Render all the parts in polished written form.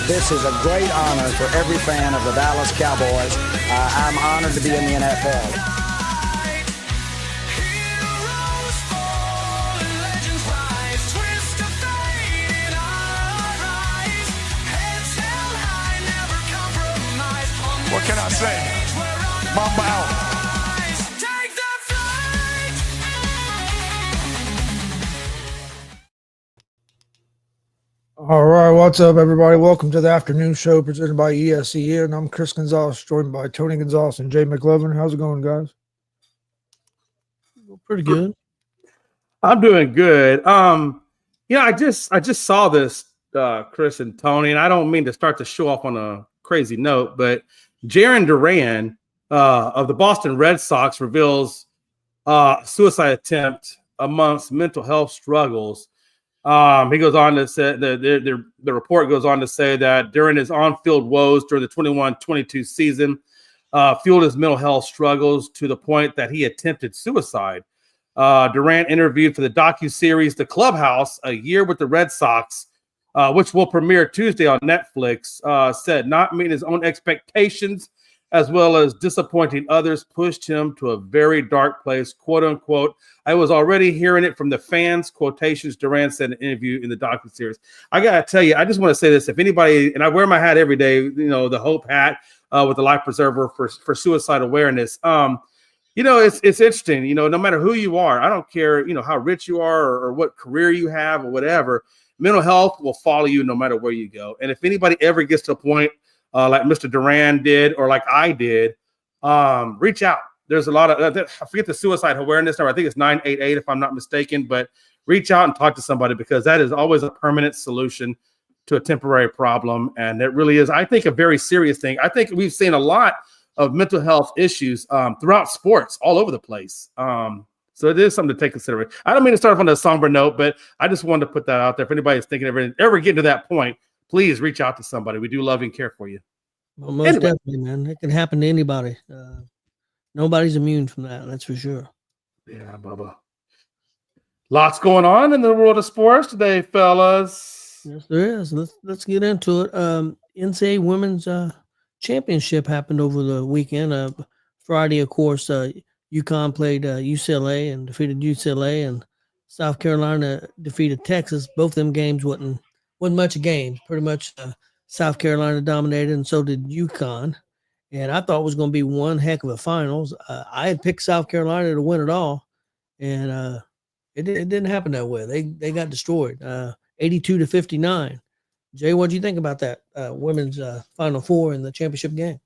This is a great honor for every fan of the Dallas Cowboys. I'm honored to be in the NFL. What can I say? Mamba out. All right, what's up, everybody? Welcome to the afternoon show presented by ESEN. I'm Chris Gonzalez, joined by Tony Gonzalez and Jay McLovin. How's it going, guys? Pretty good. I'm doing good. I just saw this, Chris and Tony, and I don't mean to start the show off on a crazy note, but Aftern00n of the Boston Red Sox reveals suicide attempt amongst mental health struggles. He goes on to say the report goes on to say that during his on-field woes during the 21-22 season, fueled his mental health struggles to the point that he attempted suicide. Durant interviewed for the docuseries The Clubhouse, A Year with the Red Sox, which will premiere Tuesday on Netflix, said not meeting his own expectations as well as disappointing others pushed him to a very dark place, quote unquote. I was already hearing it from the fans, quotations Durant said in an interview in the docuseries. I got to tell you, I just want to say this. If anybody, and I wear my hat every day, the Hope hat with the life preserver for suicide awareness. It's interesting, no matter who you are, I don't care, how rich you are or what career you have or whatever, mental health will follow you no matter where you go. And if anybody ever gets to a point like Mr. Durant did or like I did, reach out. There's a lot of, I forget the suicide awareness number. I think it's 988 if I'm not mistaken, but reach out and talk to somebody because that is always a permanent solution to a temporary problem. And it really is, I think, a very serious thing. I think we've seen a lot of mental health issues throughout sports all over the place. So it is something to take consideration. I don't mean to start off on a somber note, but I just wanted to put that out there. If anybody's thinking of ever getting to that point, please reach out to somebody. We do love and care for you. Well, most definitely, man. It can happen to anybody. Nobody's immune from that. That's for sure. Yeah, Bubba. Lots going on in the world of sports today, fellas. Yes, there is. Let's get into it. NCAA Women's Championship happened over the weekend. Friday, of course, UConn played UCLA and defeated UCLA, and South Carolina defeated Texas. Both them games wasn't much a game. Pretty much South Carolina dominated, and so did UConn. And I thought it was going to be one heck of a finals. I had picked South Carolina to win it all, and it didn't happen that way. They got destroyed, 82-59. Jay, what do you think about that women's Final Four in the championship game?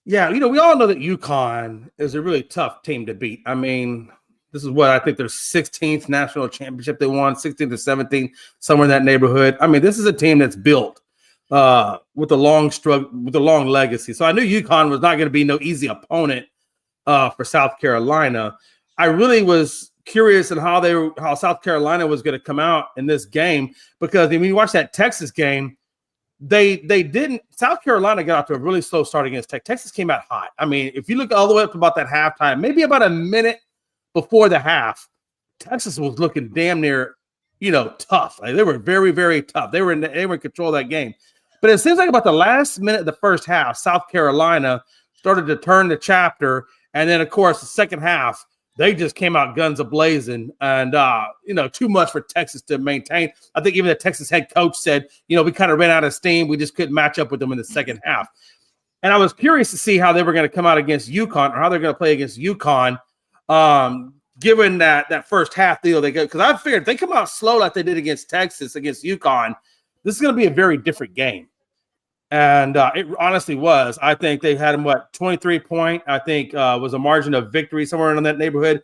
Yeah, we all know that UConn is a really tough team to beat. I mean, this is what I think their 16th national championship they won, 16th or 17th, somewhere in that neighborhood. I mean, this is a team that's built with a long struggle, with a long legacy. So I knew UConn was not going to be no easy opponent for South Carolina. I really was curious on how South Carolina was going to come out in this game because when you watch that Texas game, they didn't. South Carolina got out to a really slow start against Texas. Texas came out hot. I mean, if you look all the way up to about that halftime, maybe about a minute before the half, Texas was looking damn near, tough. Like, they were very, very tough. They were in control of that game. But it seems like about the last minute of the first half, South Carolina started to turn the chapter, and then of course the second half, they just came out guns a-blazing, and too much for Texas to maintain. I think even the Texas head coach said, we kind of ran out of steam. We just couldn't match up with them in the second half. And I was curious to see how they were going to come out against UConn or how they're going to play against UConn, given that first half deal they go. Because I figured if they come out slow like they did against Texas, against UConn, this is going to be a very different game. And it honestly was. I think they had them, 23 point, I think was a margin of victory somewhere in that neighborhood.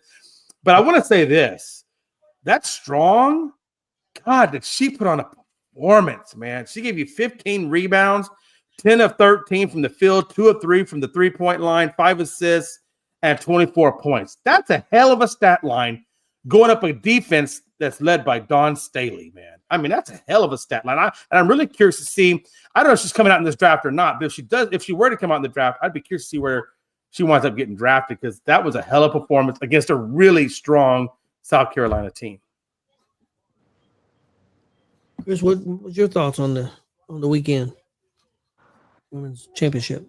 But I want to say this. That Strong, God, did she put on a performance, man. She gave you 15 rebounds, 10 of 13 from the field, 2 of 3 from the three-point line, 5 assists, and 24 points. That's a hell of a stat line going up a defense that's led by Dawn Staley, man. I mean, that's a hell of a stat line. I'm really curious to see. I don't know if she's coming out in this draft or not, but if she were to come out in the draft, I'd be curious to see where she winds up getting drafted because that was a hell of a performance against a really strong South Carolina team. Chris, what was your thoughts on the on the weekend? Women's championship.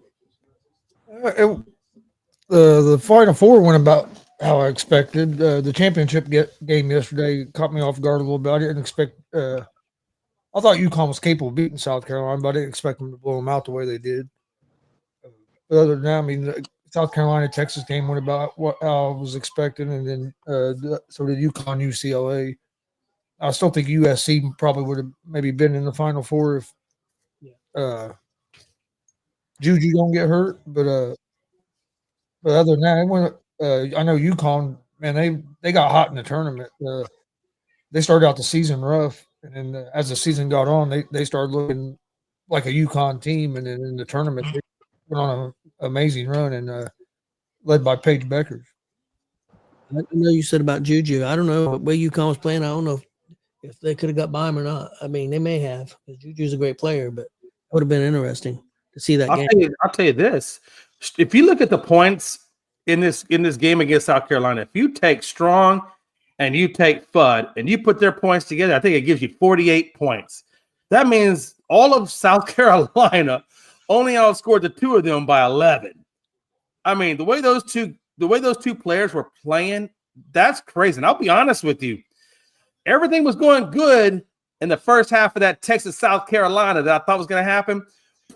The Final Four went about how I expected. The championship game yesterday caught me off guard a little bit. I didn't expect. I thought UConn was capable of beating South Carolina, but I didn't expect them to blow them out the way they did. But other than that, I mean, the South Carolina Texas game went about what I was expecting, and then so did UConn UCLA. I still think USC probably would have maybe been in the Final Four if Juju don't get hurt. But other than that, I know UConn, man, they got hot in the tournament. They started out the season rough, and then as the season got on, they started looking like a UConn team, and then in the tournament they went on an amazing run and led by Paige Beckers. I know you said about Juju. I don't know what way UConn was playing. I don't know if they could have got by him or not. I mean, they may have because Juju's a great player, but it would have been interesting to see that game. I'll tell you this: if you look at the points in this game against South Carolina, if you take Strong and you take Fudd and you put their points together, I think it gives you 48 points. That means all of South Carolina only outscored the two of them by 11. I mean, the way those two players were playing, that's crazy. And I'll be honest with you, everything was going good in the first half of that Texas-South Carolina that I thought was going to happen.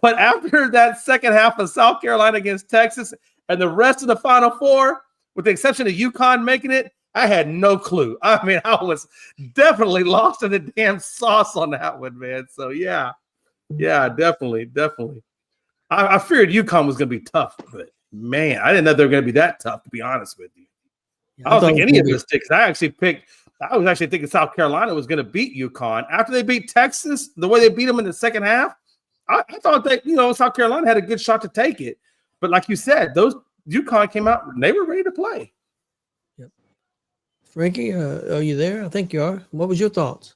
But after that second half of South Carolina against Texas and the rest of the Final Four, with the exception of UConn making it, I had no clue. I mean, I was definitely lost in the damn sauce on that one, man. So, yeah, definitely. I feared UConn was going to be tough, but, man, I didn't know they were going to be that tough, to be honest with you. I don't think any of this sticks. I was actually thinking South Carolina was going to beat UConn. After they beat Texas, the way they beat them in the second half, I thought that, South Carolina had a good shot to take it. But like you said, those UConn came out and they were ready to play. Yep. Frankie, are you there? I think you are. What was your thoughts?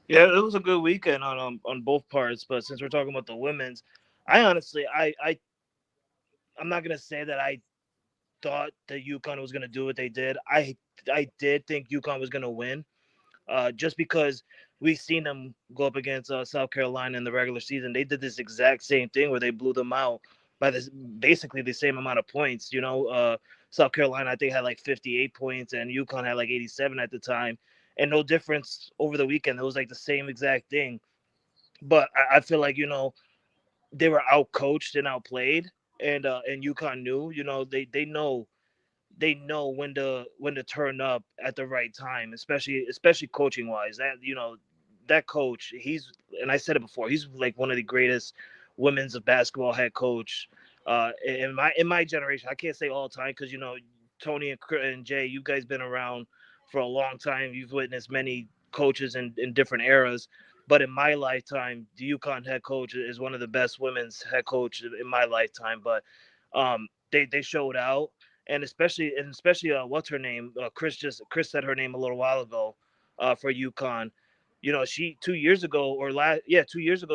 Yeah, it was a good weekend on both parts. But since we're talking about the women's, I honestly, I'm not going to say that I thought that UConn was going to do what they did. I did think UConn was going to win just because we've seen them go up against South Carolina in the regular season. They did this exact same thing where they blew them out by basically the same amount of points. South Carolina, I think, had like 58 points and UConn had like 87 at the time. And no difference over the weekend. It was like the same exact thing. But I feel like, they were out-coached and outplayed. And UConn knew, they know when to turn up at the right time, especially coaching wise. That coach, and I said it before, he's like one of the greatest women's basketball head coach in my generation. I can't say all time because Tony and Jay, you guys been around for a long time. You've witnessed many coaches in different eras. But in my lifetime, the UConn head coach is one of the best women's head coaches in my lifetime. But they showed out, and especially what's her name? Chris said her name a little while ago for UConn. She 2 years ago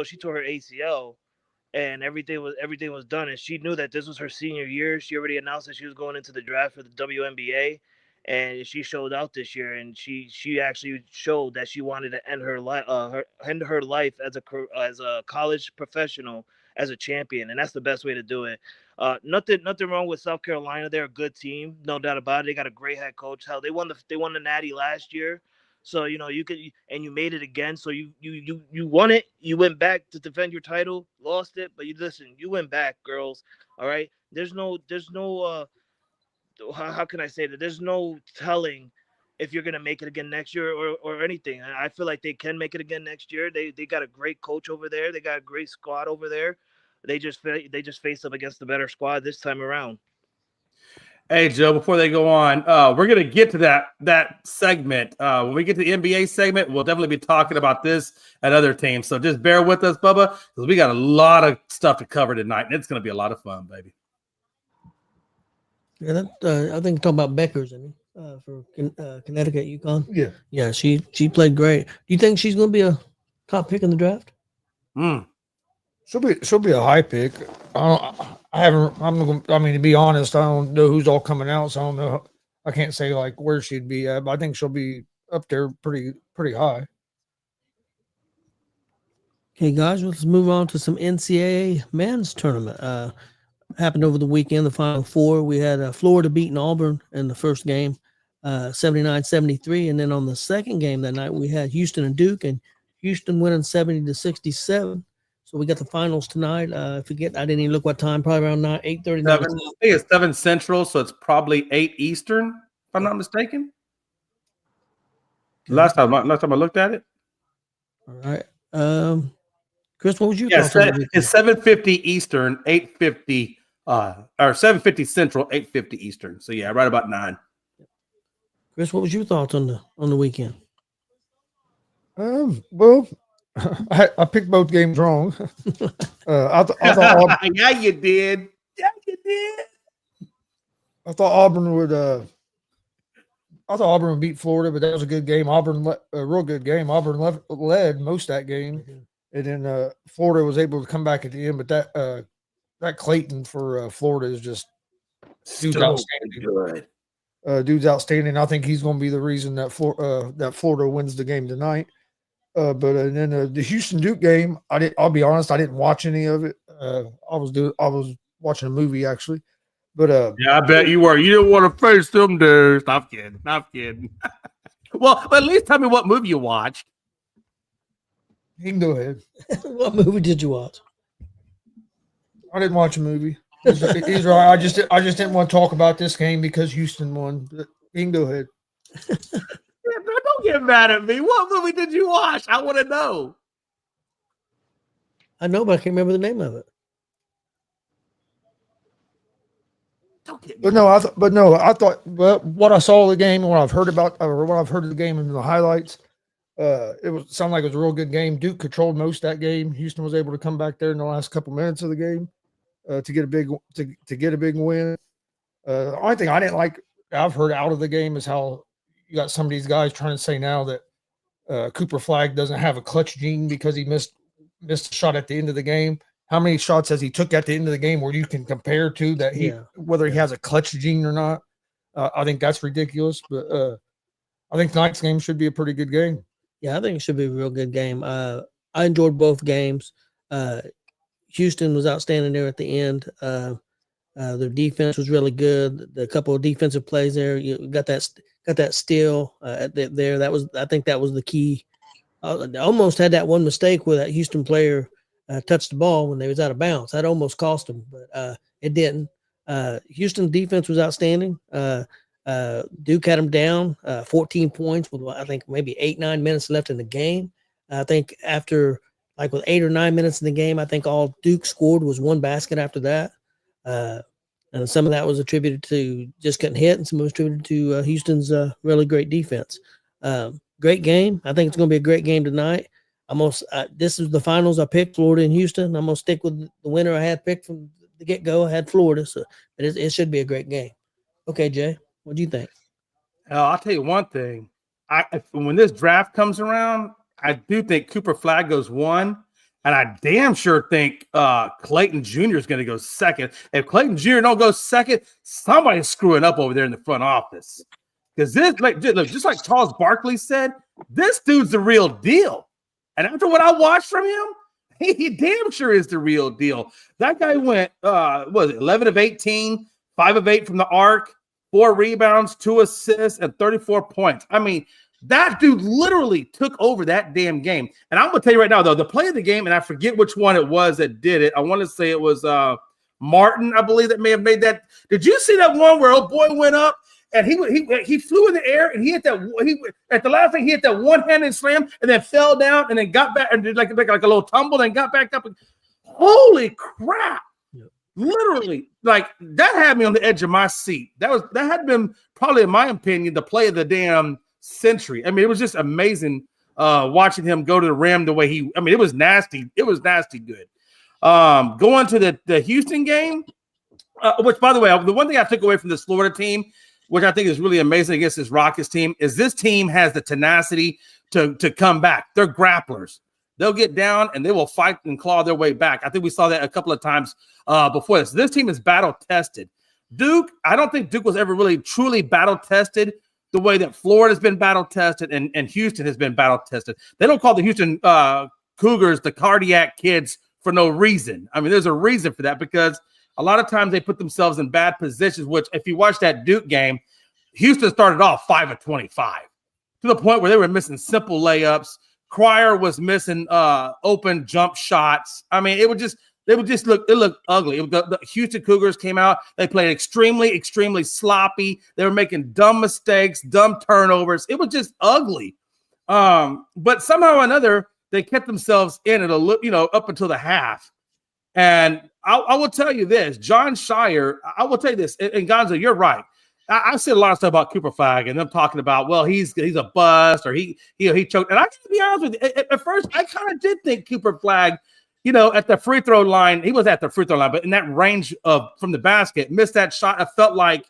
she tore her ACL, and everything was done, and she knew that this was her senior year. She already announced that she was going into the draft for the WNBA. And she showed out this year, and she actually showed that she wanted to end her life as a college professional, as a champion, and that's the best way to do it. Nothing wrong with South Carolina. They're a good team, no doubt about it. They got a great head coach. Hell, they won the Natty last year, so you made it again. So you won it. You went back to defend your title, lost it, but you went back, girls. All right. There's no how can I say that? There's no telling if you're gonna make it again next year or anything. I feel like they can make it again next year. They got a great coach over there. They got a great squad over there. They just faced up against the better squad this time around. Hey, Joe, before they go on, we're going to get to that segment. When we get to the NBA segment, we'll definitely be talking about this and other teams. So just bear with us, Bubba, because we got a lot of stuff to cover tonight, and it's going to be a lot of fun, baby. Yeah, I think talking about Beckers for Connecticut, UConn. Yeah, she played great. Do you think she's going to be a top pick in the draft? She'll be a high pick. To be honest, I don't know who's all coming out, so I don't know. I can't say like where she'd be at, but I think she'll be up there pretty high. Okay, guys, let's move on to some NCAA men's tournament. Happened over the weekend, the Final Four. We had Florida beating Auburn in the first game, 79-73. And then on the second game that night, we had Houston and Duke, and Houston winning 70-67. So we got the finals tonight. I didn't even look what time, probably around 8:30. I think it's 7 Central, so it's probably 8 Eastern, if I'm not mistaken. Okay. Last time I looked at it. All right. Chris, what was your Yes, thoughts on the it's 7:50 Eastern, 8:50 or 7:50 Central, 8:50 Eastern. So yeah, right about 9. Chris, what was your thoughts on the weekend? Well, I picked both games wrong. I thought Yeah, you did. Yeah, you did. I thought Auburn would. I thought Auburn would beat Florida, but that was a good game. A real good game. Auburn led most of that game, and then Florida was able to come back at the end. But that Clayton for Florida is just dude's outstanding. Good. Dude's outstanding. I think he's going to be the reason that Florida wins the game tonight. But then the Houston Duke game, I'll be honest, I didn't watch any of it. I was watching a movie actually. But yeah, I bet you were. You didn't want to face them dudes. Stop kidding. Well, but at least tell me what movie you watched. You can go ahead. What movie did you watch? I didn't watch a movie. He's right. I just didn't want to talk about this game because Houston won. But you can go ahead. Yeah, don't get mad at me. What movie did you watch? I want to know. I know, but I can't remember the name of it. But I thought. But what I saw of the game and what I've heard about, or what I've heard of the game and the highlights, it sounded like it was a real good game. Duke controlled most of that game. Houston was able to come back there in the last couple minutes of the game to get a big win. The only thing I didn't like, I've heard out of the game, is how you got some of these guys trying to say now that Cooper Flagg doesn't have a clutch gene because he missed a shot at the end of the game. How many shots has he took at the end of the game where you can compare to that whether he has a clutch gene or not? I think that's ridiculous. But I think tonight's game should be a pretty good game. Yeah, I think it should be a real good game. I enjoyed both games. Houston was outstanding there at the end. Their defense was really good. The couple of defensive plays there, you got that steal there. I think that was the key. I almost had that one mistake where that Houston player touched the ball when they was out of bounds. That almost cost them, but it didn't. Houston defense was outstanding. Duke had them down 14 points with, I think, maybe 8-9 minutes left in the game. I think after, like, with 8 or 9 minutes in the game, I think all Duke scored was one basket after that. And some of that was attributed to just getting hit, and some was attributed to Houston's really great defense. Great game. I think it's going to be a great game tonight. This is the finals. I picked Florida and Houston. I'm going to stick with the winner I had picked from the get-go. I had Florida, so it should be a great game. Okay, Jay, what do you think? I'll tell you one thing. When this draft comes around, I do think Cooper Flagg goes 1, and I damn sure think Clayton Jr. is going to go 2nd. If Clayton Jr. don't go 2nd, somebody's screwing up over there in the front office. Because this, just like Charles Barkley said, this dude's the real deal. And after what I watched from him, he damn sure is the real deal. That guy went, 11 of 18, 5 of 8 from the arc, 4 rebounds, 2 assists, and 34 points. I mean, that dude literally took over that damn game. And I'm going to tell you right now, though, the play of the game, and I forget which one it was that did it. I want to say it was Martin, I believe, that may have made that. Did you see that one where old boy went up? And he flew in the air, and he hit that. At the last thing, he hit that one-handed slam, and then fell down, and then got back and did like a little tumble, and got back up. Holy crap! Yep. Literally, like, that had me on the edge of my seat. That had been probably, in my opinion, the play of the damn century. I mean, it was just amazing watching him go to the rim the way he. I mean, it was nasty. It was nasty good. Going to the Houston game, which, by the way, the one thing I took away from this Florida team, which I think is really amazing against this Rockets team, is this team has the tenacity to come back. They're grapplers. They'll get down and they will fight and claw their way back. I think we saw that a couple of times before this. This team is battle tested. Duke, I don't think Duke was ever really truly battle tested the way that Florida's been battle tested and Houston has been battle tested. They don't call the Houston Cougars the cardiac kids for no reason. I mean, there's a reason for that because a lot of times they put themselves in bad positions, which if you watch that Duke game, Houston started off 5 of 25 to the point where they were missing simple layups. Cryer was missing open jump shots. I mean, it looked ugly. The Houston Cougars came out. They played extremely sloppy. They were making dumb mistakes, dumb turnovers. It was just ugly. But somehow or another, they kept themselves in it up until the half. And I will tell you this, John Shire, I will tell you this, and Gonzo, you're right. I said a lot of stuff about Cooper Flagg and them talking about, well, he's a bust or he choked. And I got to be honest with you, at first I kind of did think Cooper Flagg, at the free throw line, he was at the free throw line, but in that range from the basket, missed that shot. I felt like,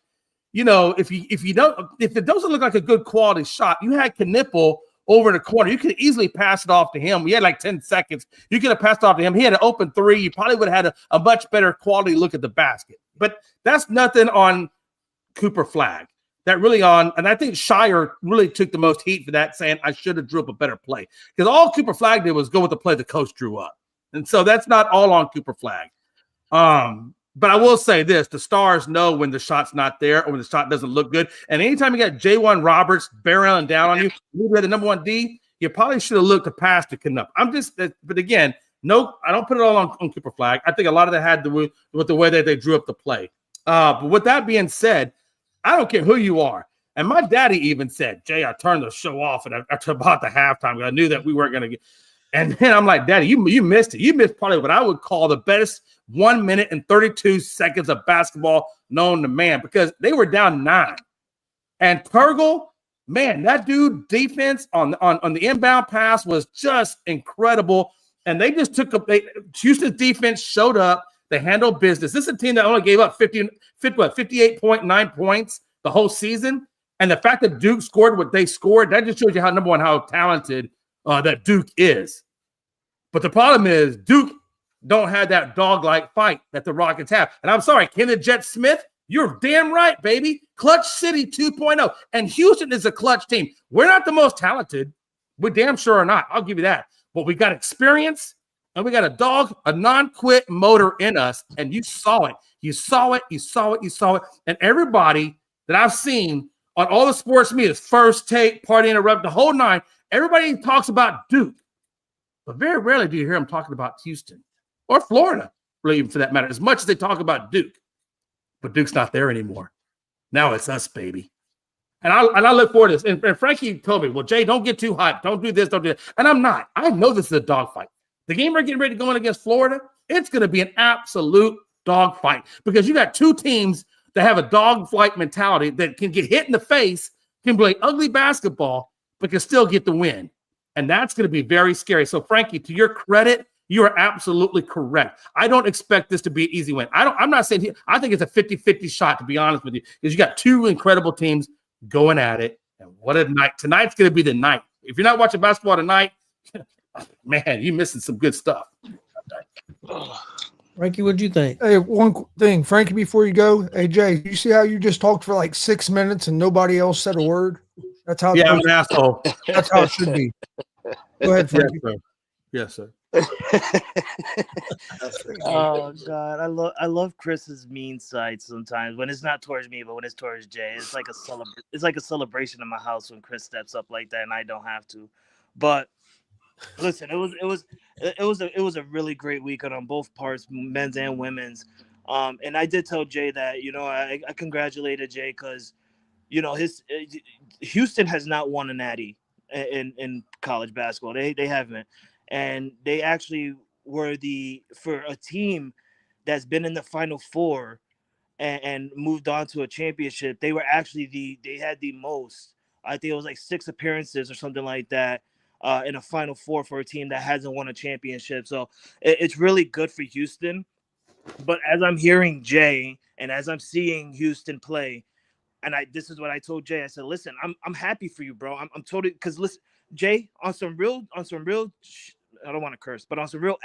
if it doesn't look like a good quality shot, you had Knipple over in the corner. You could easily pass it off to him. We had like 10 seconds. You could have passed it off to him. He had an open three. You probably would have had a much better quality look at the basket. But that's nothing on Cooper Flagg. And I think Shire really took the most heat for that, saying I should have drew up a better play. Because all Cooper Flagg did was go with the play the coach drew up. And so that's not all on Cooper Flagg. But I will say this, the Stars know when the shot's not there or when the shot doesn't look good. And anytime you got J1 Roberts barreling down on you, you had the number 1 D, you probably should have looked to pass to Knupp. But again, no, I don't put it all on Cooper Flagg. I think a lot of that had to do with the way that they drew up the play. But with that being said, I don't care who you are. And my daddy even said, Jay, I turned the show off after about the halftime because I knew that we weren't going to get. And then I'm like, Daddy, you missed it. You missed probably what I would call the best 1 minute and 32 seconds of basketball known to man because they were down 9. And Turgle, man, that dude defense on the inbound pass was just incredible. And they just Houston's defense showed up. They handled business. This is a team that only gave up 58.9 points the whole season. And the fact that Duke scored what they scored, that just shows you how talented that Duke is. But the problem is Duke don't have that dog-like fight that the Rockets have. And I'm sorry, Kenneth Jet Smith, you're damn right, baby. Clutch City 2.0. And Houston is a clutch team. We're not the most talented. We damn sure are not. I'll give you that. But we got experience. And we got a non-quit motor in us, and you saw it. You saw it. And everybody that I've seen on all the sports media, First Take, Party Interrupt, the whole 9, everybody talks about Duke. But very rarely do you hear them talking about Houston or Florida, really, even for that matter, as much as they talk about Duke. But Duke's not there anymore. Now it's us, baby. And I look forward to this. And Frankie told me, well, Jay, don't get too hyped. Don't do this, don't do that. And I'm not. I know this is a dogfight. The game we're getting ready to go in against Florida, it's going to be an absolute dogfight because you got 2 teams that have a dogfight mentality that can get hit in the face, can play ugly basketball, but can still get the win. And that's going to be very scary. So, Frankie, to your credit, you are absolutely correct. I don't expect this to be an easy win. I'm not saying I think it's a 50-50 shot, to be honest with you, because you got 2 incredible teams going at it. And what a night. Tonight's going to be the night. If you're not watching basketball tonight, man, you're missing some good stuff. Frankie, what'd you think? Hey, one thing, Frankie, before you go, hey, Jay, you see how you just talked for like 6 minutes and nobody else said a word? That's how. Yeah, I'm an asshole. That's how it should be. Go ahead, Frankie. Yes, sir. Oh God, I love Chris's mean side sometimes when it's not towards me, but when it's towards Jay, it's like a celebration in my house when Chris steps up like that, and I don't have to. But listen, it was a really great weekend on both parts, men's and women's. And I did tell Jay that I congratulated Jay because Houston has not won a natty in college basketball. They haven't. And they actually were for a team that's been in the Final Four and moved on to a championship. They were actually they had the most. I think it was like 6 appearances or something like that in a Final Four for a team that hasn't won a championship. So it's really good for Houston. But as I'm hearing Jay and as I'm seeing Houston play, and this is what I told Jay. I said, listen, I'm happy for you, bro. I'm totally because listen. Jay, on some real, I don't want to curse, but on some real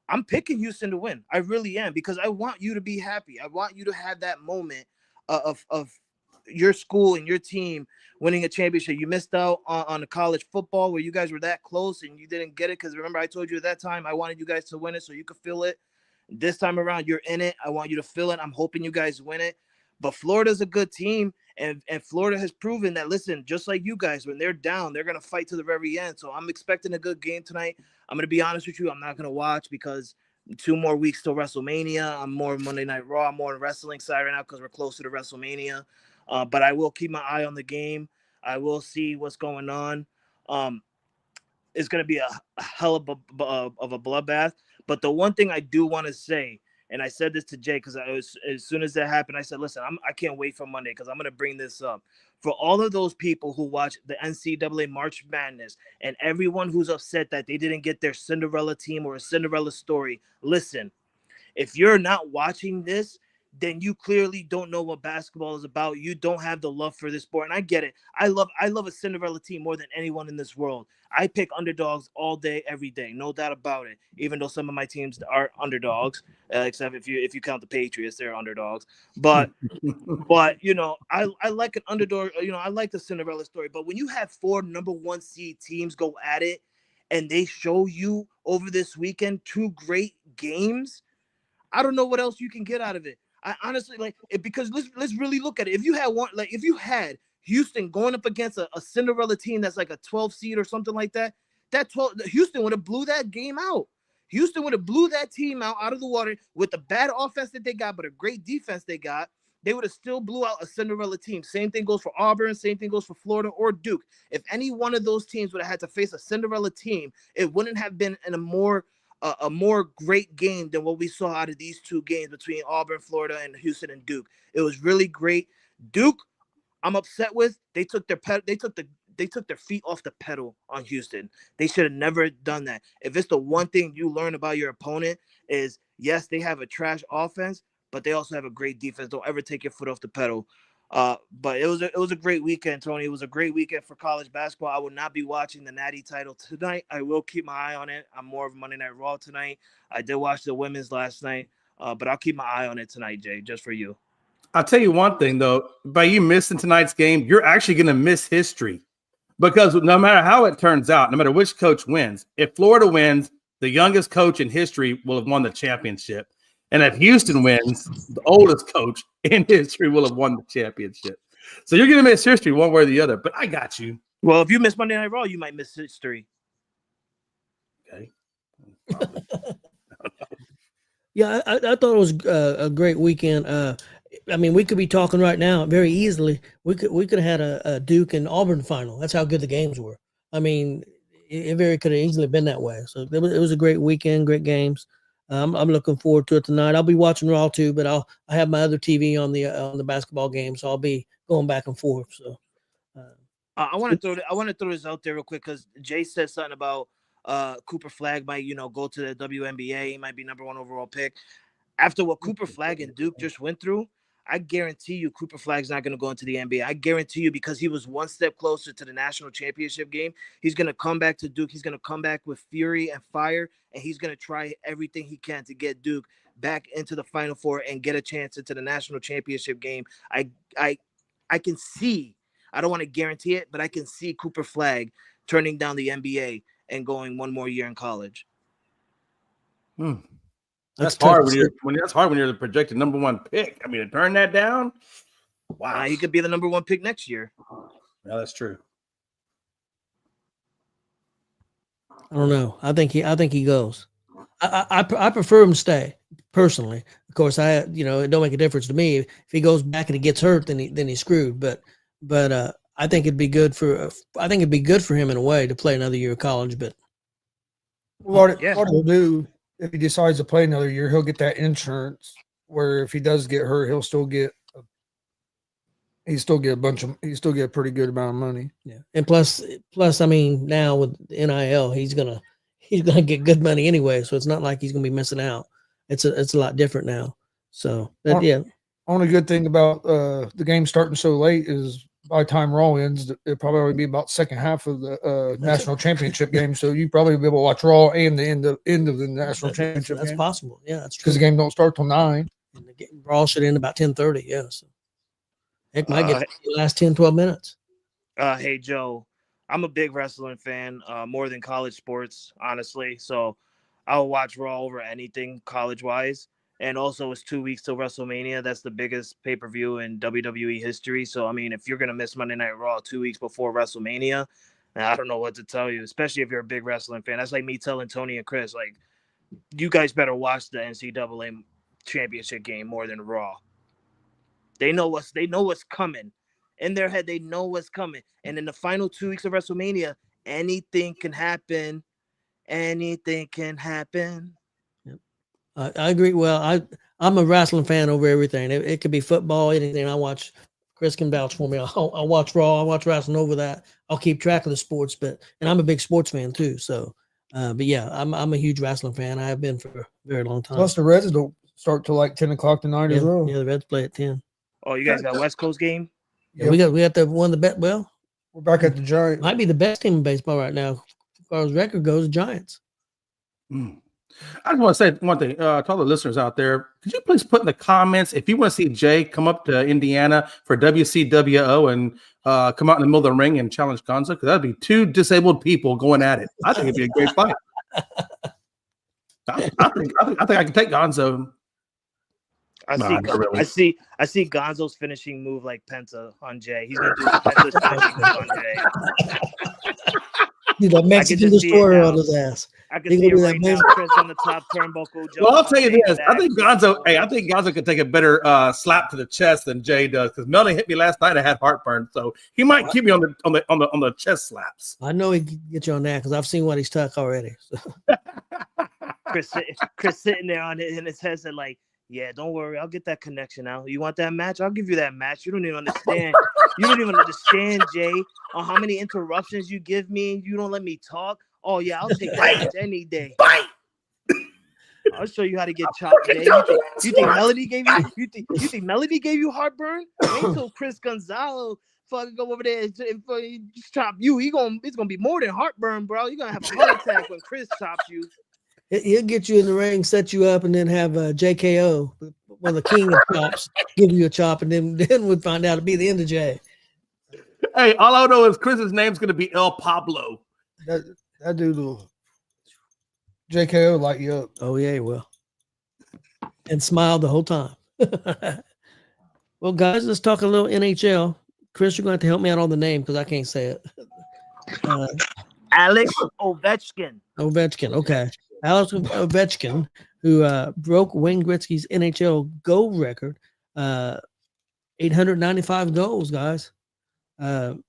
I'm picking Houston to win. I really am because I want you to be happy. I want you to have that moment of your school and your team winning a championship. You missed out on the college football where you guys were that close and you didn't get it. Because remember, I told you at that time I wanted you guys to win it so you could feel it. This time around, you're in it. I want you to feel it. I'm hoping you guys win it. But Florida's a good team, and Florida has proven that, listen, just like you guys, when they're down, they're going to fight to the very end. So I'm expecting a good game tonight. I'm going to be honest with you. I'm not going to watch because 2 more weeks till WrestleMania. I'm more Monday Night Raw. I'm more on the wrestling side right now because we're closer to WrestleMania. But I will keep my eye on the game. I will see what's going on. It's going to be a hell of a bloodbath. But the one thing I do want to say, and I said this to Jay because as soon as that happened, I said, listen, I can't wait for Monday because I'm going to bring this up. For all of those people who watch the NCAA March Madness and everyone who's upset that they didn't get their Cinderella team or a Cinderella story, listen, if you're not watching this, then you clearly don't know what basketball is about. You don't have the love for this sport. And I get it. I love a Cinderella team more than anyone in this world. I pick underdogs all day, every day. No doubt about it. Even though some of my teams are underdogs, except if you count the Patriots, they're underdogs. But you know, I like an underdog. You know, I like the Cinderella story. But when you have 4 number 1 seed teams go at it and they show you over this weekend 2 great games, I don't know what else you can get out of it. I honestly because let's really look at it. If you had Houston going up against a Cinderella team that's like a 12 seed or something like that, Houston would have blew that game out. Houston would have blew that team out of the water with the bad offense that they got, but a great defense they got. They would have still blew out a Cinderella team. Same thing goes for Auburn. Same thing goes for Florida or Duke. If any one of those teams would have had to face a Cinderella team, it wouldn't have been in a more great game than what we saw out of these 2 games between Auburn, Florida, and Houston and Duke. It was really great. Duke, I'm upset with. They took their feet off the pedal on Houston. They should have never done that. If it's the one thing you learn about your opponent is, yes, they have a trash offense, but they also have a great defense. Don't ever take your foot off the pedal. But it was a great weekend, Tony. It was a great weekend for college basketball. I will not be watching the Natty title tonight. I will keep my eye on it. I'm more of Monday Night Raw tonight. I did watch the women's last night, but I'll keep my eye on it tonight, Jay, just for you. I'll tell you one thing, though. By you missing tonight's game, you're actually going to miss history because no matter how it turns out, no matter which coach wins, if Florida wins, the youngest coach in history will have won the championship. And if Houston wins, the oldest coach in history will have won the championship. So you're going to miss history one way or the other, but I got you. Well, if you miss Monday Night Raw, you might miss history. Okay. Yeah, I thought it was a great weekend. I mean, we could be talking right now very easily. We could have had a Duke and Auburn final. That's how good the games were. I mean, it very could have easily been that way. So it was a great weekend, great games. I'm looking forward to it tonight. I'll be watching Raw too, but I have my other TV on the basketball game, so I'll be going back and forth. So I want to throw this out there real quick because Jay said something about Cooper Flagg might go to the WNBA. He might be number 1 overall pick. After what Cooper Flagg and Duke just went through, I guarantee you Cooper Flagg's not going to go into the NBA. I guarantee you because he was one step closer to the national championship game. He's going to come back to Duke. He's going to come back with fury and fire, and he's going to try everything he can to get Duke back into the Final Four and get a chance into the national championship game. I can see, I don't want to guarantee it, but I can see Cooper Flagg turning down the NBA and going 1 more year in college. That's hard when you're the projected number 1 pick. I mean, to turn that down, wow. He could be the number 1 pick next year. Yeah, that's true. I don't know. I think he goes. I prefer him to stay personally. Of course, it don't make a difference to me if he goes back and he gets hurt, then he's screwed. But I think it'd be good for him in a way to play another year of college. But what he'll do if he decides to play another year, he'll get that insurance. Where if he does get hurt, he'll still get a pretty good amount of money. Yeah, and plus, I mean, now with NIL, he's gonna get good money anyway. So it's not like he's gonna be missing out. It's a lot different now. So Only good thing about the game starting so late is by the time Raw ends, it'll probably only be about second half of the national championship game. So you probably be able to watch Raw and the end of the national championship. That's game. possible. Yeah, that's true. Because the game don't start till 9. And the game, Raw should end about 10:30. Yeah. So. Heck, might get the last 10, 12 minutes. Hey Joe, I'm a big wrestling fan, more than college sports, honestly. So I'll watch Raw over anything college wise. And also, it's 2 weeks till WrestleMania. That's the biggest pay per view in WWE history. So I mean, if you're gonna miss Monday Night Raw 2 weeks before WrestleMania, I don't know what to tell you. Especially if you're a big wrestling fan. That's like me telling Tony and Chris, like, you guys better watch the NCAA championship game more than Raw. They know what's coming. In their head, they know what's coming. And in the final 2 weeks of WrestleMania, anything can happen. Anything can happen. Yep. I agree. Well, I'm a wrestling fan over everything. It could be football, anything. I watch. Chris can vouch for me. I'll watch Raw. I watch wrestling over that. I'll keep track of the sports, and I'm a big sports fan too. So, but yeah, I'm a huge wrestling fan. I have been for a very long time. Plus, the Reds don't start till like 10 o'clock tonight as well. Yeah, the Reds play at 10. Oh, you guys got a West Coast game? Yeah, we got the one the bet. Well, we're back at the Giants. Might be the best team in baseball right now, as far as record goes. Giants. I just want to say one thing to all the listeners out there. Could you please put in the comments if you want to see Jay come up to Indiana for WCWO and come out in the middle of the ring and challenge Gonzo? Because that'd be two disabled people going at it. I think it'd be a great fight. I think I can take Gonzo. I see Gonzo's finishing move like Penta on Jay. He's gonna do Penta's finishing move on Jay. Dude, that Mexican destroyer on his ass. I can see it right now, Chris on the top turnbuckle. Well, I'll tell you this. I think Gonzo could take a better slap to the chest than Jay does, because Melanie hit me last night. I had heartburn, so he might keep me on the chest slaps. I know he can get you on that because I've seen what he's tuck already. So. Chris sitting there on it in his headset like, yeah, don't worry, I'll get that connection out. You want that match? I'll give you that match. You don't even understand. You don't even understand, Jay, on how many interruptions you give me. You don't let me talk. Oh yeah, I'll take that match any day. Fight. I'll show you how to get chopped, Jay. You think Melody gave you? You think Melody gave you heartburn? Wait till Chris Gonzalo fucking go over there and chop you. It's gonna be more than heartburn, bro. You're gonna have a heart attack when Chris chops you. He'll get you in the ring, set you up, and then have JKO, one of the king of chops, give you a chop, and then we'd find out it'd be the end of Jay. Hey, all I know is Chris's name's gonna be El Pablo. That dude will JKO light you up. Oh yeah, he will. And smile the whole time. Well, guys, let's talk a little NHL. Chris, you're going to have to help me out on the name because I can't say it. Alex Ovechkin. Ovechkin, okay. Alex Ovechkin, who broke Wayne Gretzky's NHL goal record, 895 goals, guys. That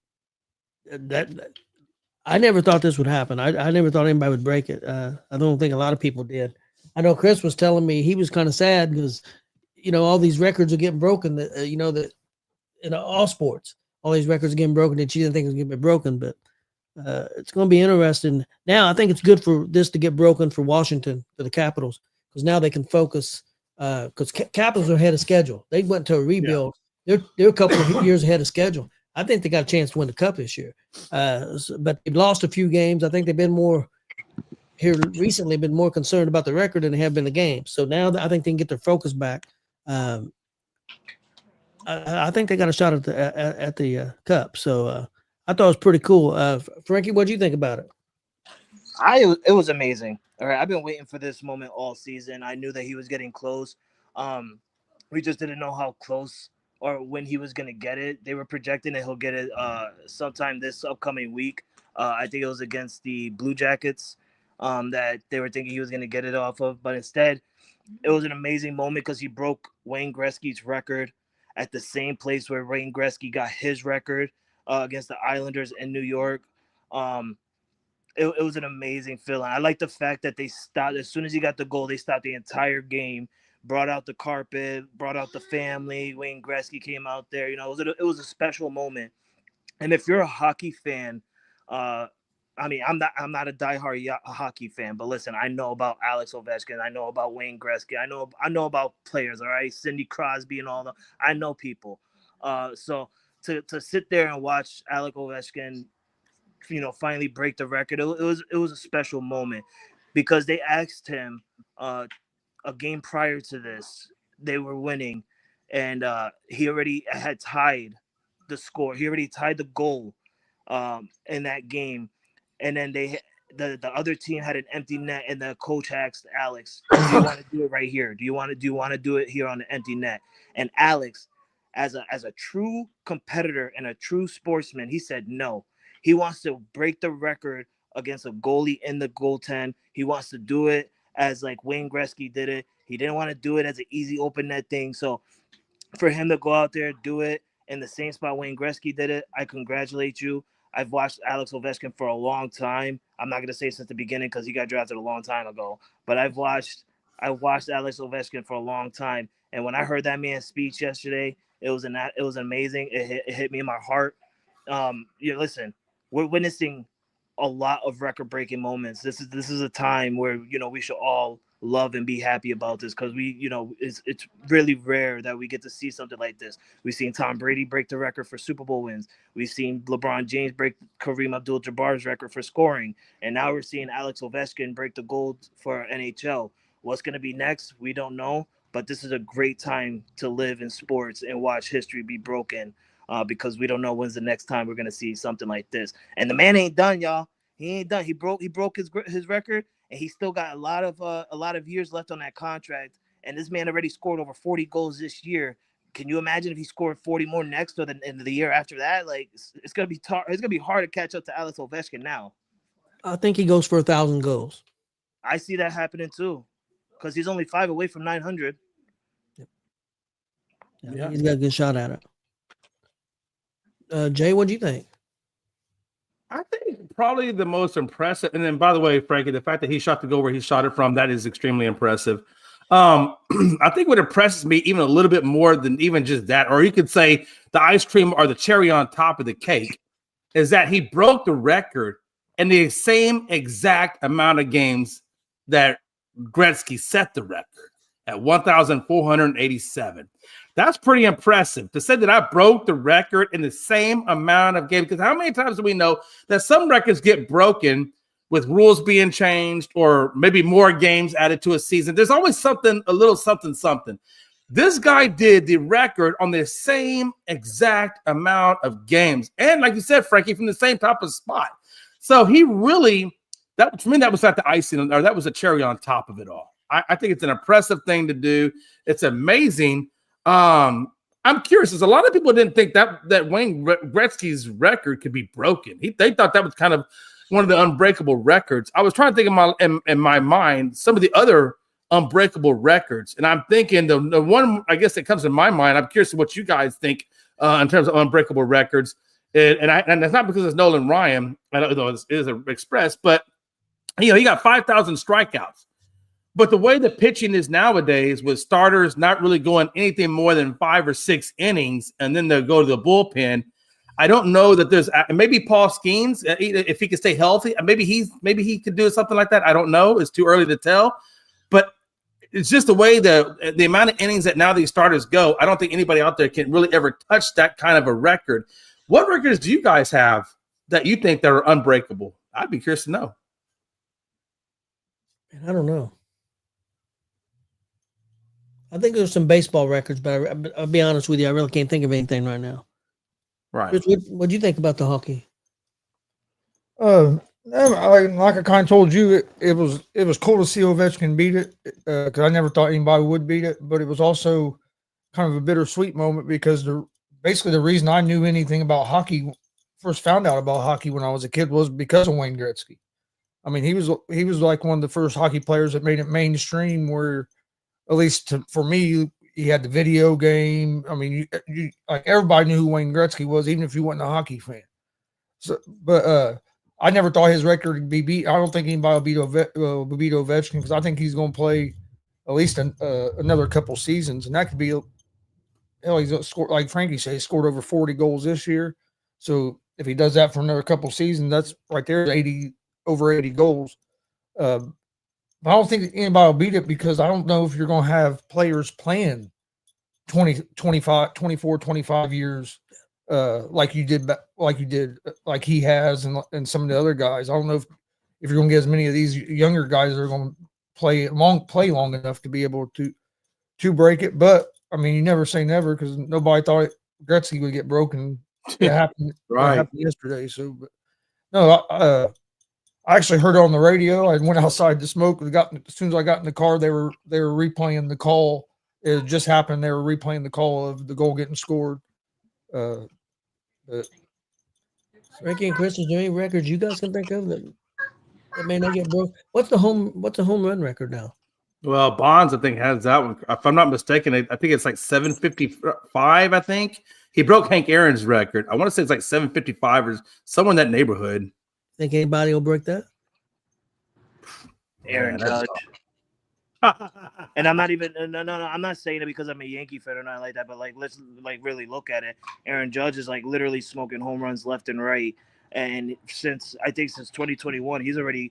I never thought this would happen. I never thought anybody would break it. I don't think a lot of people did. I know Chris was telling me he was kind of sad because, all these records are getting broken. That that in all sports, all these records are getting broken, and she didn't think it was going to be broken. But it's going to be interesting. Now, I think it's good for this to get broken for Washington, for the Capitals, because now they can focus. Because Capitals are ahead of schedule. They went to a rebuild. Yeah. They're a couple of years ahead of schedule. I think they got a chance to win the cup this year, but they've lost a few games. I think they've been more concerned about the record than they have been the games. So now I think they can get their focus back. I think they got a shot at the cup. So I thought it was pretty cool. Frankie, what do you think about it? It was amazing. All right, I've been waiting for this moment all season. I knew that he was getting close. We just didn't know how close or when he was going to get it. They were projecting that he'll get it sometime this upcoming week. I think it was against the Blue Jackets that they were thinking he was going to get it off of. But instead, it was an amazing moment because he broke Wayne Gretzky's record at the same place where Wayne Gretzky got his record against the Islanders in New York. It was an amazing feeling. I like the fact that they stopped. As soon as he got the goal, they stopped the entire game. Brought out the carpet, brought out the family. Wayne Gretzky came out there. It was a special moment. And if you're a hockey fan, I'm not a diehard hockey fan, but listen, I know about Alex Ovechkin. I know about Wayne Gretzky. I know about players. All right, Sidney Crosby and all that. I know people. So to sit there and watch Alex Ovechkin, finally break the record, it was a special moment because they asked him. A game prior to this, they were winning, and he already had tied the score. He already tied the goal in that game, and then the other team had an empty net, and the coach asked Alex, "Do you want to do it right here? Do you want to do it here on the empty net?" And Alex, as a true competitor and a true sportsman, he said no. He wants to break the record against a goalie in the goaltend. He wants to do it as like Wayne Gretzky did it. He didn't want to do it as an easy open net thing. So for him to go out there, do it in the same spot Wayne Gretzky did it, I congratulate you. I've watched Alex Ovechkin for a long time. I'm not going to say since the beginning because he got drafted a long time ago, but I've watched Alex Ovechkin for a long time. And when I heard that man's speech yesterday, it was amazing. It hit me in my heart. Listen, we're witnessing a lot of record-breaking moments. This is a time where we should all love and be happy about this, because it's really rare that we get to see something like this. We've seen Tom Brady break the record for Super Bowl wins. We've seen LeBron James break Kareem Abdul-Jabbar's record for scoring, and now we're seeing Alex Ovechkin break the gold for NHL. What's going to be next? We don't know, but this is a great time to live in sports and watch history be broken, because we don't know when's the next time we're going to see something like this. And the man ain't done, y'all. He ain't done. He broke his record, and he still got a lot of years left on that contract. And this man already scored over 40 goals this year. Can you imagine if he scored 40 more next or the end of the year after that? Like, it's gonna be hard to catch up to Alex Ovechkin now. I think he goes for 1,000 goals. I see that happening too, because he's only 5 away from 900. Yeah. He's got a good shot at it. Jay, what do you think? I think probably the most impressive, and then by the way, Frankie, the fact that he shot the goal where he shot it from, that is extremely impressive. I think what impresses me even a little bit more than even just that, or you could say the ice cream or the cherry on top of the cake, is that he broke the record in the same exact amount of games that Gretzky set the record at 1,487. That's pretty impressive to say that I broke the record in the same amount of games. Because how many times do we know that some records get broken with rules being changed or maybe more games added to a season? There's always something, a little something. This guy did the record on the same exact amount of games. And like you said, Frankie, from the same type of spot. So he really, to me, that was not the icing, or that was a cherry on top of it all. I think it's an impressive thing to do. It's amazing. I'm curious, as a lot of people didn't think that Wayne Gretzky's record could be broken. They thought that was kind of one of the unbreakable records. I was trying to think in my mind some of the other unbreakable records, and I'm thinking the one I guess that comes to my mind. I'm curious what you guys think in terms of unbreakable records, and it's not because it's Nolan Ryan. I don't know it is an Express, but he got 5,000 strikeouts. But the way the pitching is nowadays, with starters not really going anything more than 5 or 6 innings, and then they'll go to the bullpen, I don't know that there's maybe Paul Skeens, if he could stay healthy, maybe he could do something like that. I don't know. It's too early to tell. But it's just the way the amount of innings that now these starters go. I don't think anybody out there can really ever touch that kind of a record. What records do you guys have that you think that are unbreakable? I'd be curious to know. I don't know. I think there's some baseball records, but I'll be honest with you, I really can't think of anything right now. Right. What do you think about the hockey? Like I kind of told you, it was cool to see Ovechkin beat it, because I never thought anybody would beat it. But it was also kind of a bittersweet moment, because basically the reason I knew anything about hockey, first found out about hockey when I was a kid, was because of Wayne Gretzky. I mean, he was like one of the first hockey players that made it mainstream, where at least for me, he had the video game. I mean, like everybody knew who Wayne Gretzky was, even if you wasn't a hockey fan. So, but I never thought his record would be beat. I don't think anybody will beat Ovechkin, because I think he's going to play at least another couple seasons, and that could be. Hell, he's scored, like Frankie said, he scored over 40 goals this year. So if he does that for another couple seasons, that's right there, over 80 goals. I don't think anybody will beat it, because I don't know if you're going to have players playing 20, 25, 24, 25 years like he has, and some of the other guys. I don't know if you're going to get as many of these younger guys that are going to play long enough to be able to break it. But I mean, you never say never because nobody thought Gretzky would get broken. It happened. Right. It happened yesterday. So, but no, I actually heard it on the radio. I went outside to smoke. As soon as I got in the car, they were replaying the call. It just happened. They were replaying the call of the goal getting scored. But Ricky and Chris, is there any records you guys can think of that may not get broke? What's the home run record now? Well, Bonds, I think, has that one. If I'm not mistaken, I think it's like 755, I think. He broke Hank Aaron's record. I want to say it's like 755 or somewhere in that neighborhood. Think anybody will break that? Aaron Judge. And I'm not even no, I'm not saying it because I'm a Yankee fan or not like that, but like let's like really look at it. Aaron Judge is like literally smoking home runs left and right, and since 2021, he's already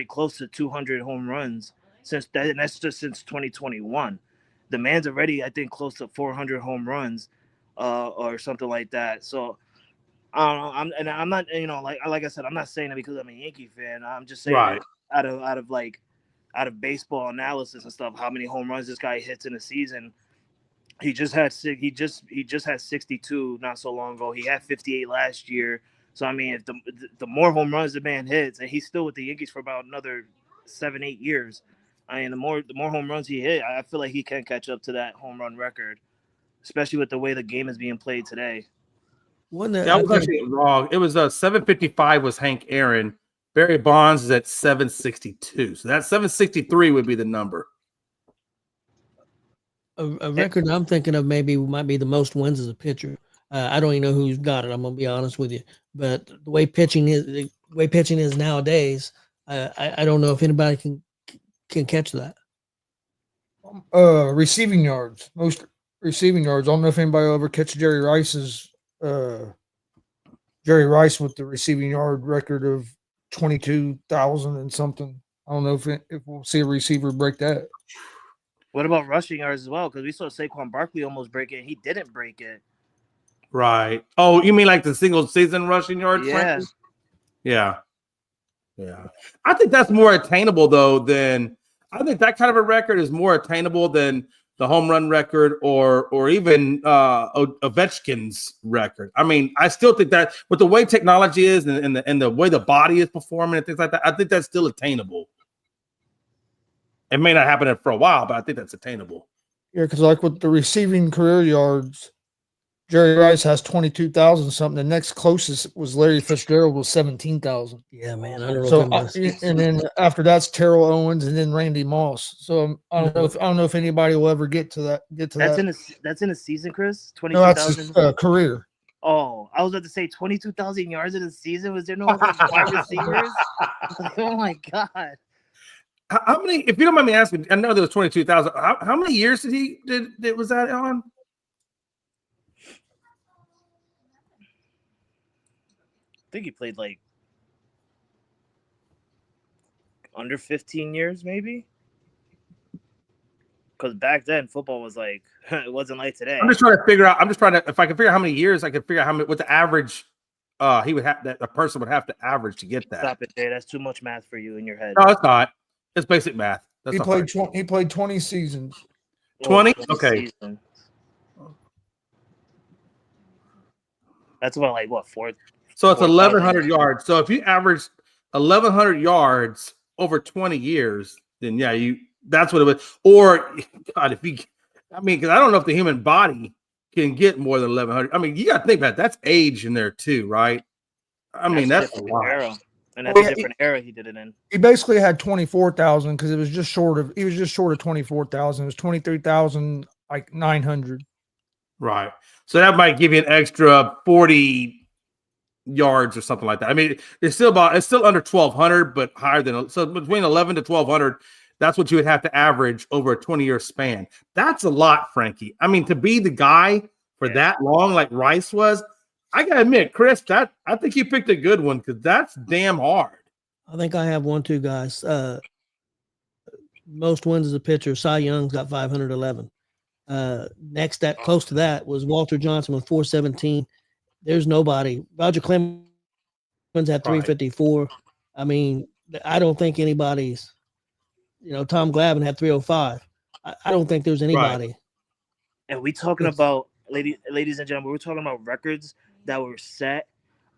close to 200 home runs and that's just since 2021. The man's already, I think, close to 400 home runs, or something like that. So I don't know. I'm not, like I said, I'm not saying it because I'm a Yankee fan. I'm just saying Right. out of baseball analysis and stuff, how many home runs this guy hits in a season. He just had 62 not so long ago. He had 58 last year. So I mean, if the more home runs the man hits, and he's still with the Yankees for about another 7-8 years. I mean, the more home runs he hit, I feel like he can catch up to that home run record, especially with the way the game is being played today. I was actually wrong. It was 755 was Hank Aaron. Barry Bonds is at 762. So that 763 would be the number. A record I'm thinking of might be the most wins as a pitcher. I don't even know who's got it. I'm gonna be honest with you, but the way pitching is nowadays, I don't know if anybody can catch that. Receiving yards, most receiving yards. I don't know if anybody will ever catch Jerry Rice with the receiving yard record of 22,000 and something. I don't know if we'll see a receiver break that. What about rushing yards as well? Because we saw Saquon Barkley almost break it. He didn't break it. Right. Oh, you mean like the single season rushing yards? Yeah. Yeah. Yeah. I think that's more attainable though I think that kind of a record is more attainable than the home run record or even Ovechkin's record. I mean, I still think that with the way technology is and the way the body is performing and things like that, I think that's still attainable. It may not happen for a while, but I think that's attainable. Yeah, because like with the receiving career yards, Jerry Rice has 22,000 something. The next closest was Larry Fitzgerald with 17,000. Yeah, man. I don't know. So and then after that's Terrell Owens and then Randy Moss. So I don't know if anybody will ever get to that. That's in a season, Chris. 22,000. No, that's career. Oh, I was about to say 22,000 yards in a season. Was there no wide receivers? Oh my god. How many? If you don't mind me asking, I know there was 22,000. How many years was that on? I think he played like under 15 years, maybe. Because back then, football was like it wasn't like today. I'm just trying to figure out. If I can figure out how many years, I can figure out what the average he would have that a person would have to average to get that. Stop it, Jay. That's too much math for you in your head. No, it's not. It's basic math. He played 20 seasons. 20? Okay. Seasons. That's about like what, fourth? So it's 1,100 yards. So if you average 1,100 yards over 20 years, then yeah, that's what it was. Or God, because I don't know if the human body can get more than 1,100. I mean, you got to think about it. That's age in there too, right? I mean, that's a lot. Era. And that's a different era he did it in. He basically had 24,000 because he was just short of 24,000. It was 23,000 like 900. Right. So that might give you an extra 40 yards or something like that. I mean, it's still under 1,200, but higher than so between 11 to 1,200. That's what you would have to average over a 20-year span. That's a lot, Frankie. I mean, to be the guy for that long, like Rice was, I gotta admit, Chris, I think you picked a good one because that's damn hard. I think I have one too, guys. Most wins as a pitcher. Cy Young's got 511. Next, close to that was Walter Johnson with 417. There's nobody. Roger Clemens had 354. Right. I mean, I don't think anybody's. Tom Glavine had 305. I don't think there's anybody. And we talking about ladies and gentlemen, we're talking about records that were set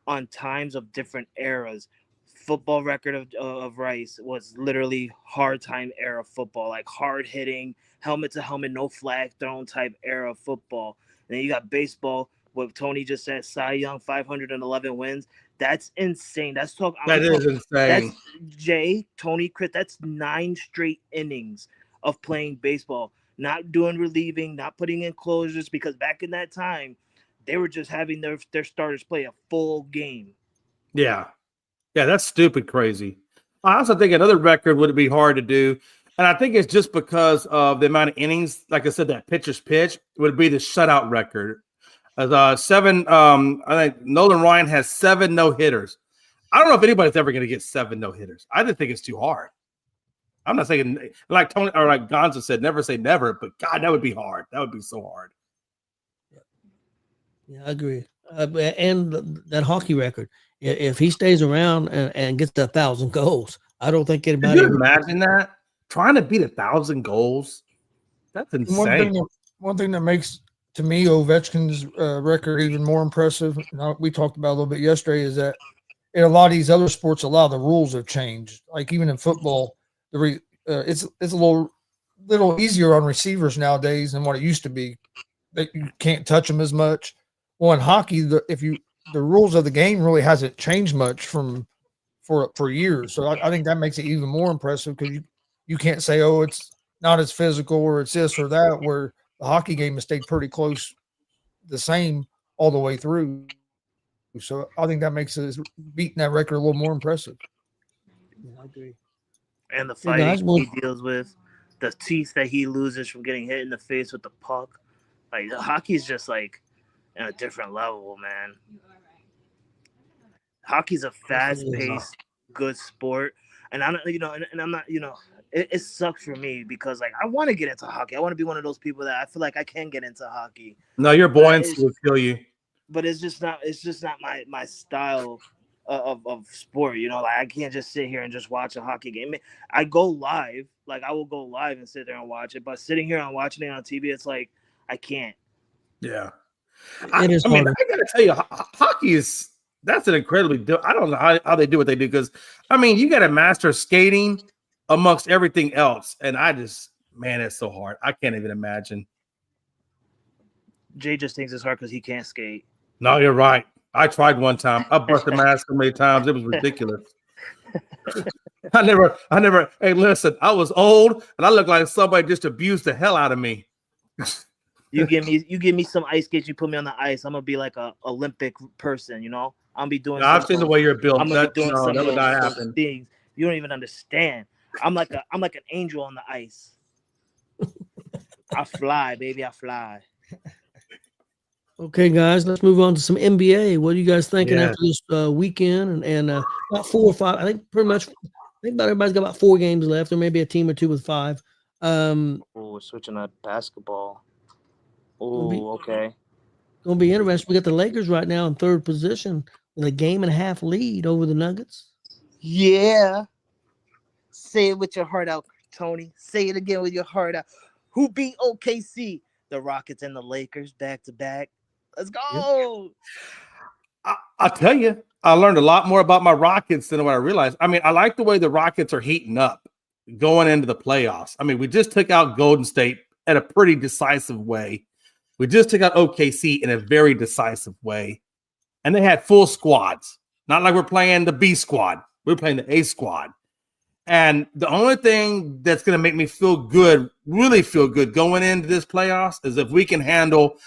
on times of different eras. Football record of Rice was literally hard time era football, like hard hitting, helmet to helmet, no flag thrown type era of football. And then you got baseball, what Tony just said, Cy Young, 511 wins. That's insane. That's talking. That is insane. That's Tony, Chris. That's 9 straight innings of playing baseball, not doing relieving, not putting in closures, because back in that time, they were just having their starters play a full game. Yeah. Yeah, that's stupid crazy. I also think another record would be hard to do. And I think it's just because of the amount of innings, like I said, that pitcher's pitch would be the shutout record. As 7, I think Nolan Ryan has 7 no-hitters. I don't know if anybody's ever going to get 7 no-hitters. I just think it's too hard. I'm not saying, like Tony or like Gonzo said, never say never, but God, that would be hard. That would be so hard. Yeah, I agree. And that hockey record, if he stays around and gets to 1,000 goals, I don't think anybody. Can you imagine that? Trying to beat 1,000 goals? That's insane. One thing that makes, to me, Ovechkin's record even more impressive, we talked about a little bit yesterday, is that in a lot of these other sports, a lot of the rules have changed. Like even in football, it's a little easier on receivers nowadays than what it used to be. That you can't touch them as much. Well, in hockey, the rules of the game really hasn't changed much for years. So I think that makes it even more impressive, because you can't say, oh, it's not as physical or it's this or that, where the hockey game has stayed pretty close, the same all the way through. So I think that makes it beating that record a little more impressive. Yeah, I agree. And the fighting he deals with, the teeth that he loses from getting hit in the face with the puck. Like, hockey is just like in a different level, man. Hockey's a fast-paced, good sport, and I'm not, it sucks for me, because like I want to get into hockey. I want to be one of those people that I feel like I can get into hockey. No, your buoyancy will kill you. But it's just not my style of sport. Like I can't just sit here and just watch a hockey game. I go live, like I will go live and sit there and watch it. But sitting here and watching it on TV, it's like I can't. Yeah. I mean, I got to tell you, hockey that's an incredibly, I don't know how they do what they do, because, I mean, you got to master skating amongst everything else. And man, it's so hard. I can't even imagine. Jay just thinks it's hard because he can't skate. No, you're right. I tried one time. I busted my ass so many times. It was ridiculous. I never, hey, listen, I was old and I looked like somebody just abused the hell out of me. You give me some ice skates. You put me on the ice. I'm gonna be like a Olympic person. I'm gonna be doing. I've seen the way you're built. I'm gonna be doing some that would not happen. Things you don't even understand. I'm like an angel on the ice. I fly, baby. I fly. Okay, guys, let's move on to some NBA. What are you guys thinking after this weekend? And about 4 or 5. I think about everybody's got about 4 games left, or maybe a team or two with 5. We're switching to basketball. Oh, okay. Gonna be interesting. We got the Lakers right now in 3rd position with a 1.5 game lead over the Nuggets. Yeah. Say it with your heart out, Tony. Say it again with your heart out. Who beat OKC? The Rockets and the Lakers back to back. Let's go. I'll tell you, I learned a lot more about my Rockets than what I realized. I mean, I like the way the Rockets are heating up going into the playoffs. I mean, we just took out Golden State in a pretty decisive way. We just took out OKC in a very decisive way. And they had full squads. Not like we're playing the B squad. We're playing the A squad. And the only thing that's going to make me feel good, really feel good going into this playoffs, is if we can handle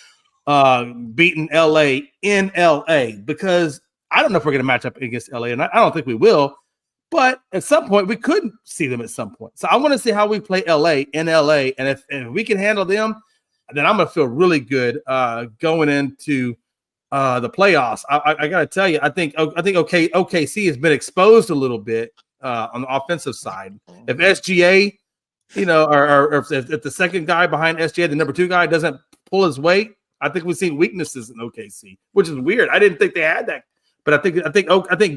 beating LA in LA. Because I don't know if we're going to match up against LA, and I don't think we will. But at some point, we could see them at some point. So I want to see how we play LA in LA. And if we can handle them, then I'm going to feel really good going into the playoffs. I got to tell you, I think OKC has been exposed a little bit on the offensive side. If SGA, or if the second guy behind SGA, the number 2 guy, doesn't pull his weight, I think we've seen weaknesses in OKC, which is weird. I didn't think they had that. But I think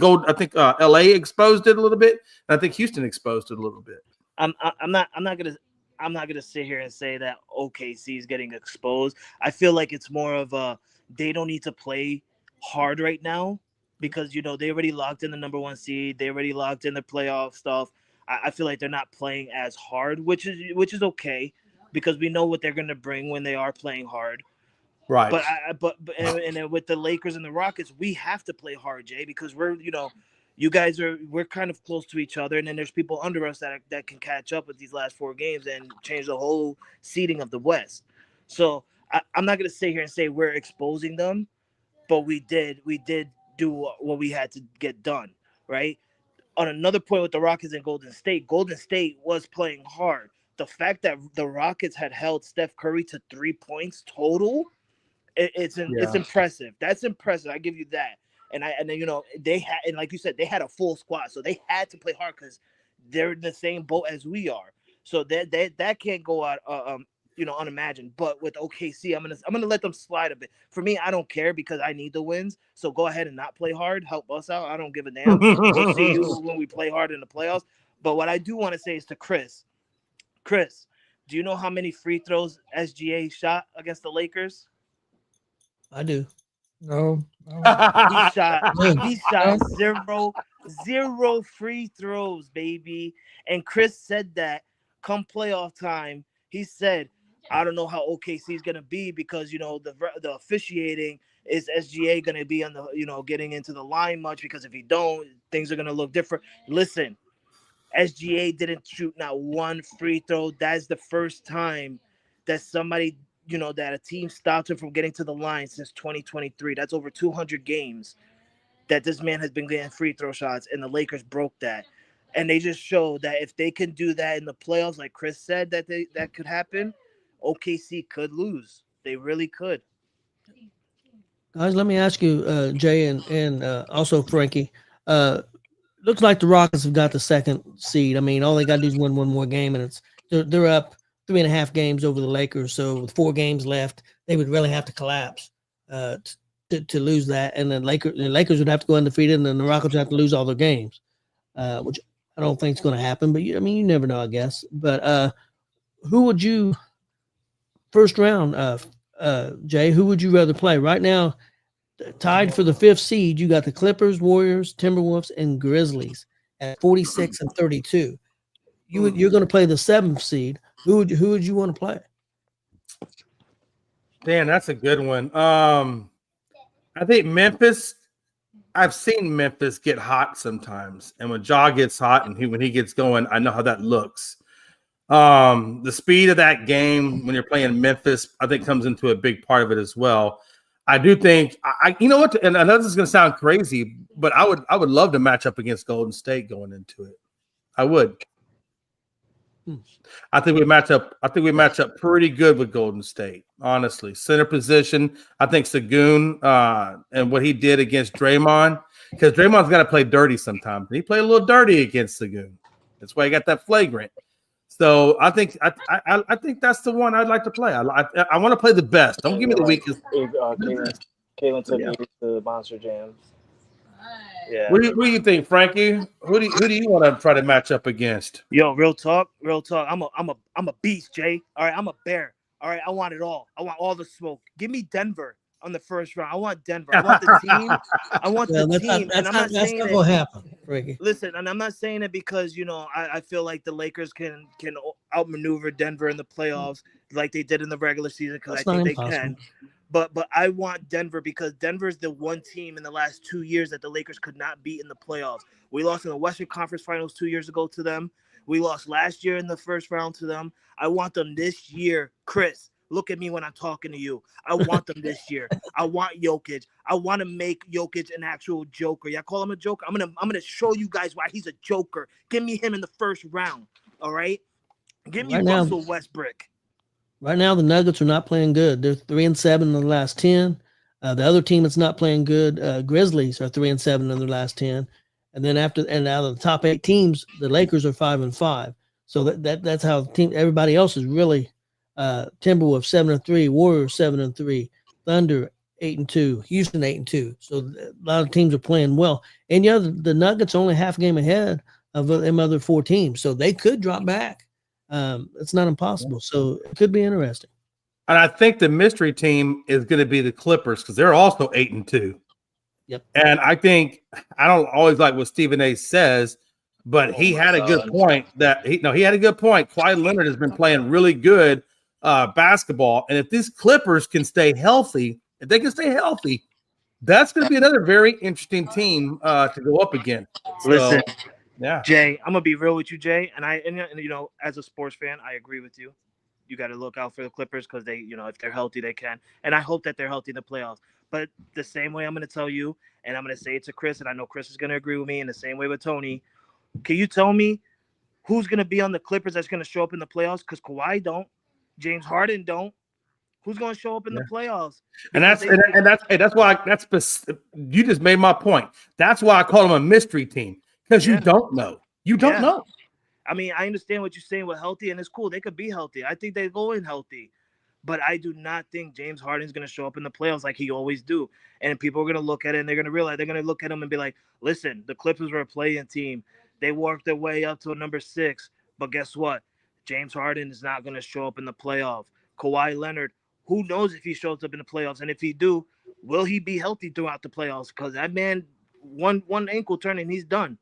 LA exposed it a little bit, and I think Houston exposed it a little bit. I'm not gonna I'm not gonna sit here and say that OKC is getting exposed. I feel like it's more of a they don't need to play hard right now because they already locked in the number 1 seed. They already locked in the playoff stuff. I feel like they're not playing as hard, which is okay because we know what they're gonna bring when they are playing hard. Right. But and then with the Lakers and the Rockets, we have to play hard, Jay, because we're we're kind of close to each other, and then there's people under us that can catch up with these last 4 games and change the whole seeding of the West. So I'm not gonna sit here and say we're exposing them, but we did do what we had to get done, right? On another point with the Rockets and Golden State was playing hard. The fact that the Rockets had held Steph Curry to 3 points total, it's impressive. That's impressive. I give you that. And then they had, and like you said, they had a full squad, so they had to play hard because they're in the same boat as we are. So that can't go out unimagined. But with OKC, I'm gonna let them slide a bit. For me, I don't care because I need the wins. So go ahead and not play hard. Help us out. I don't give a damn. We'll see you when we play hard in the playoffs. But what I do want to say is to Chris. Chris, do you know how many free throws SGA shot against the Lakers? I do. No. He shot zero free throws, baby. And Chris said that come playoff time, he said, I don't know how OKC is gonna be because the officiating is SGA gonna be on the getting into the line much because if he don't, things are gonna look different. Listen, SGA didn't shoot not one free throw. That's the first time that somebody that a team stopped him from getting to the line since 2023. That's over 200 games that this man has been getting free throw shots, and the Lakers broke that. And they just showed that if they can do that in the playoffs, like Chris said, that could happen, OKC could lose. They really could. Guys, let me ask you, Jay and also Frankie. Looks like the Rockets have got the 2nd seed. I mean, all they got to do is win one more game, and they're up 3.5 games over the Lakers. So with 4 games left, they would really have to collapse to lose that. And then the Lakers would have to go undefeated, and then the Rockets would have to lose all their games, which I don't think is going to happen. But you never know, I guess. But who would you first round, Jay? Who would you rather play right now? Tied for the 5th seed, you got the Clippers, Warriors, Timberwolves, and Grizzlies at 46 and 32. You're going to play the 7th seed. Who would you want to play? Dan, that's a good one. I think Memphis. I've seen Memphis get hot sometimes, and when Ja gets hot and when he gets going, I know how that looks. The speed of that game when you're playing Memphis, I think, comes into a big part of it as well. I do think you know what, and I know this is going to sound crazy, but I would love to match up against Golden State going into it. I would. I think we match up pretty good with Golden State, honestly. Center position, I think Sagoon and what he did against Draymond, because Draymond's got to play dirty sometimes. He played a little dirty against Sagoon. That's why he got that flagrant. So I think that's the one I'd like to play. I want to play the best. Don't give me the weakest. Kaylin took me to Monster Jams. Yeah. What do you think, Frankie? Who do you want to try to match up against? Yo, real talk. I'm a beast, Jay. All right, I'm a bear. All right, I want it all. I want all the smoke. Give me Denver on the first round. I want Denver. I want the team. I want the team. And I'm not saying that's what happened, Frankie. Listen, and I'm not saying it because I feel like the Lakers can outmaneuver Denver in the playoffs like they did in the regular season because I think they can. But I want Denver because Denver is the one team in the last 2 years that the Lakers could not beat in the playoffs. We lost in the Western Conference Finals 2 years ago to them. We lost last year in the first round to them. I want them this year. Chris, look at me when I'm talking to you. I want them this year. I want Jokic. I want to make Jokic an actual joker. Y'all call him a joker? I'm gonna show you guys why he's a joker. Give me him in the first round. All right? Give me Russell Westbrook. Right now, the Nuggets are not playing good. They're 3-7 in the last 10. The other team that's not playing good, Grizzlies, are 3-7 in their last 10. And then out of the top 8 teams, the Lakers are 5-5. So that's how everybody else is really Timberwolves 7-3, Warriors 7-3, Thunder 8-2, Houston 8-2. So a lot of teams are playing well. And the Nuggets only half game ahead of them other 4 teams, so they could drop back. It's not impossible. So it could be interesting. And I think the mystery team is going to be the Clippers because they're also 8-2. Yep. And I think I don't always like what Stephen A. says, but he had a good point that he had a good point. Kawhi Leonard has been playing really good basketball, and if these Clippers can stay healthy, that's going to be another very interesting team to go up against. Listen, yeah, Jay, I'm gonna be real with you, Jay, and as a sports fan, I agree with you. You got to look out for the Clippers because they, if they're healthy, they can, and I hope that they're healthy in the playoffs. But the same way I'm going to tell you, and I'm going to say it to Chris, and I know Chris is going to agree with me, in the same way with Tony. Can you tell me who's going to be on the Clippers that's going to show up in the playoffs? Because Kawhi don't, James Harden don't. Who's going to show up in the playoffs? And that's why you just made my point. That's why I call them a mystery team because you don't know. You don't know. I mean, I understand what you're saying with healthy, and it's cool. They could be healthy. I think they go in healthy. But I do not think James Harden's going to show up in the playoffs like he always do. And people are going to look at it, and they're going to realize they're going to look at him and be like, listen, the Clippers were a play-in team. They worked their way up to a number 6. But guess what? James Harden is not going to show up in the playoffs. Kawhi Leonard, who knows if he shows up in the playoffs? And if he do, will he be healthy throughout the playoffs? Because that man, one ankle turn and he's done.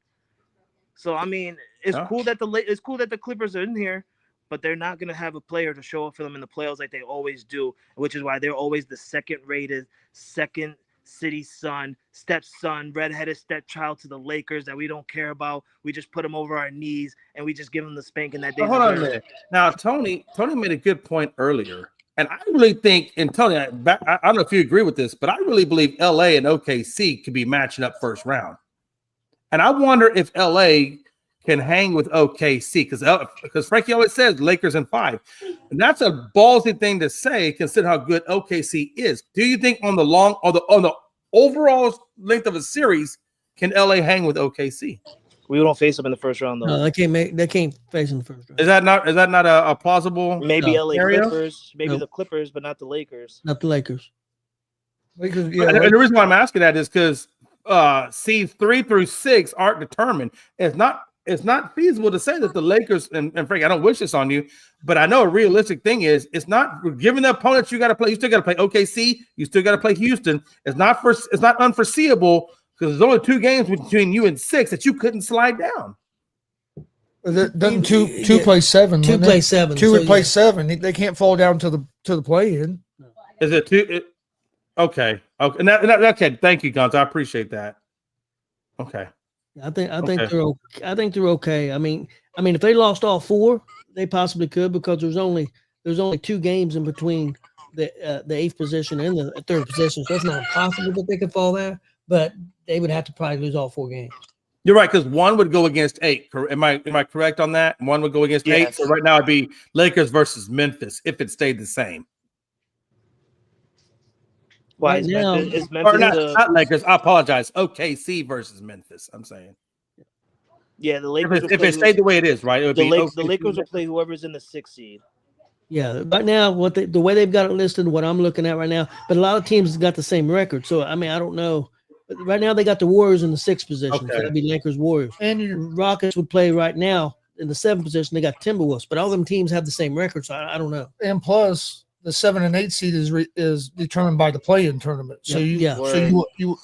So, I mean, it's cool that the Clippers are in here, but they're not going to have a player to show up for them in the playoffs like they always do, which is why they're always the second-rated, second city son, stepson, redheaded stepchild to the Lakers that we don't care about. We just put them over our knees, and we just give them the spanking that they Hold on a minute. Now, Tony made a good point earlier, and I really think, and Tony, I don't know if you agree with this, but I really believe LA and OKC could be matching up first round. And I wonder if LA can hang with OKC because Frankie always says Lakers in 5. And that's a ballsy thing to say, consider how good OKC is. Do you think on the overall length of a series, can LA hang with OKC? We don't face them in the first round, though. No, they can't face in the first round. Is that not a plausible? Maybe LA area? Clippers, maybe the Clippers, but not the Lakers. Not the Lakers. And the reason why I'm asking that is because seeds 3 through 6 aren't determined. It's not feasible to say that the Lakers and Frank, I don't wish this on you, but I know a realistic thing is it's not given the opponents you got to play. You still got to play OKC. You still got to play Houston. It's not unforeseeable because there's only 2 games between you and 6 that you couldn't slide down. Doesn't two play 7? 2 play 7. 2 would play 7. They can't fall down to the play-in. Is it 2? Okay. Okay. Thank you, Gonzo. I appreciate that. Okay. I think they're okay. I mean, if they lost all 4, they possibly could because there's only 2 games in between the 8th position and the 3rd position. So it's not impossible that they could fall there, but they would have to probably lose all 4 games. You're right, because 1 would go against 8. Am I correct on that? 1 would go against 8. So right now it'd be Lakers versus Memphis if it stayed the same. Why right now, is Memphis not Lakers? I apologize. OKC versus Memphis. I'm saying. Yeah, the Lakers. If it stayed the way it is, right? It would the Lakers will play whoever's in the 6th seed. Yeah, right now, the way they've got it listed, what I'm looking at right now, but a lot of teams got the same record. So I mean, I don't know. But right now, they got the Warriors in the 6th position. Okay. So that'd be Lakers Warriors. And Rockets would play right now in the 7th position. They got Timberwolves, but all them teams have the same record. So I don't know. And plus, the 7 and 8 seed is determined by the play-in tournament. So you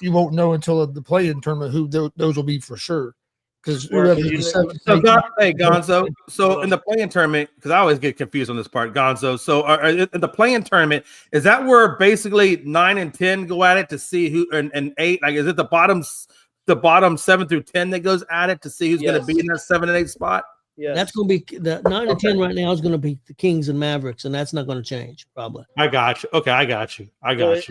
won't know until the play-in tournament who those will be for sure. Because Gonzo. So in the play-in tournament, because I always get confused on this part, Gonzo. So in the play-in tournament, is that where basically 9 and 10 go at it to see who and 8? Like, is it the bottom 7 through 10 that goes at it to see who's going to be in that 7 and 8 spot? Yeah, that's going to be the 9 and 10 right now is going to be the Kings and Mavericks, and that's not going to change probably. I got you. Okay, I got you.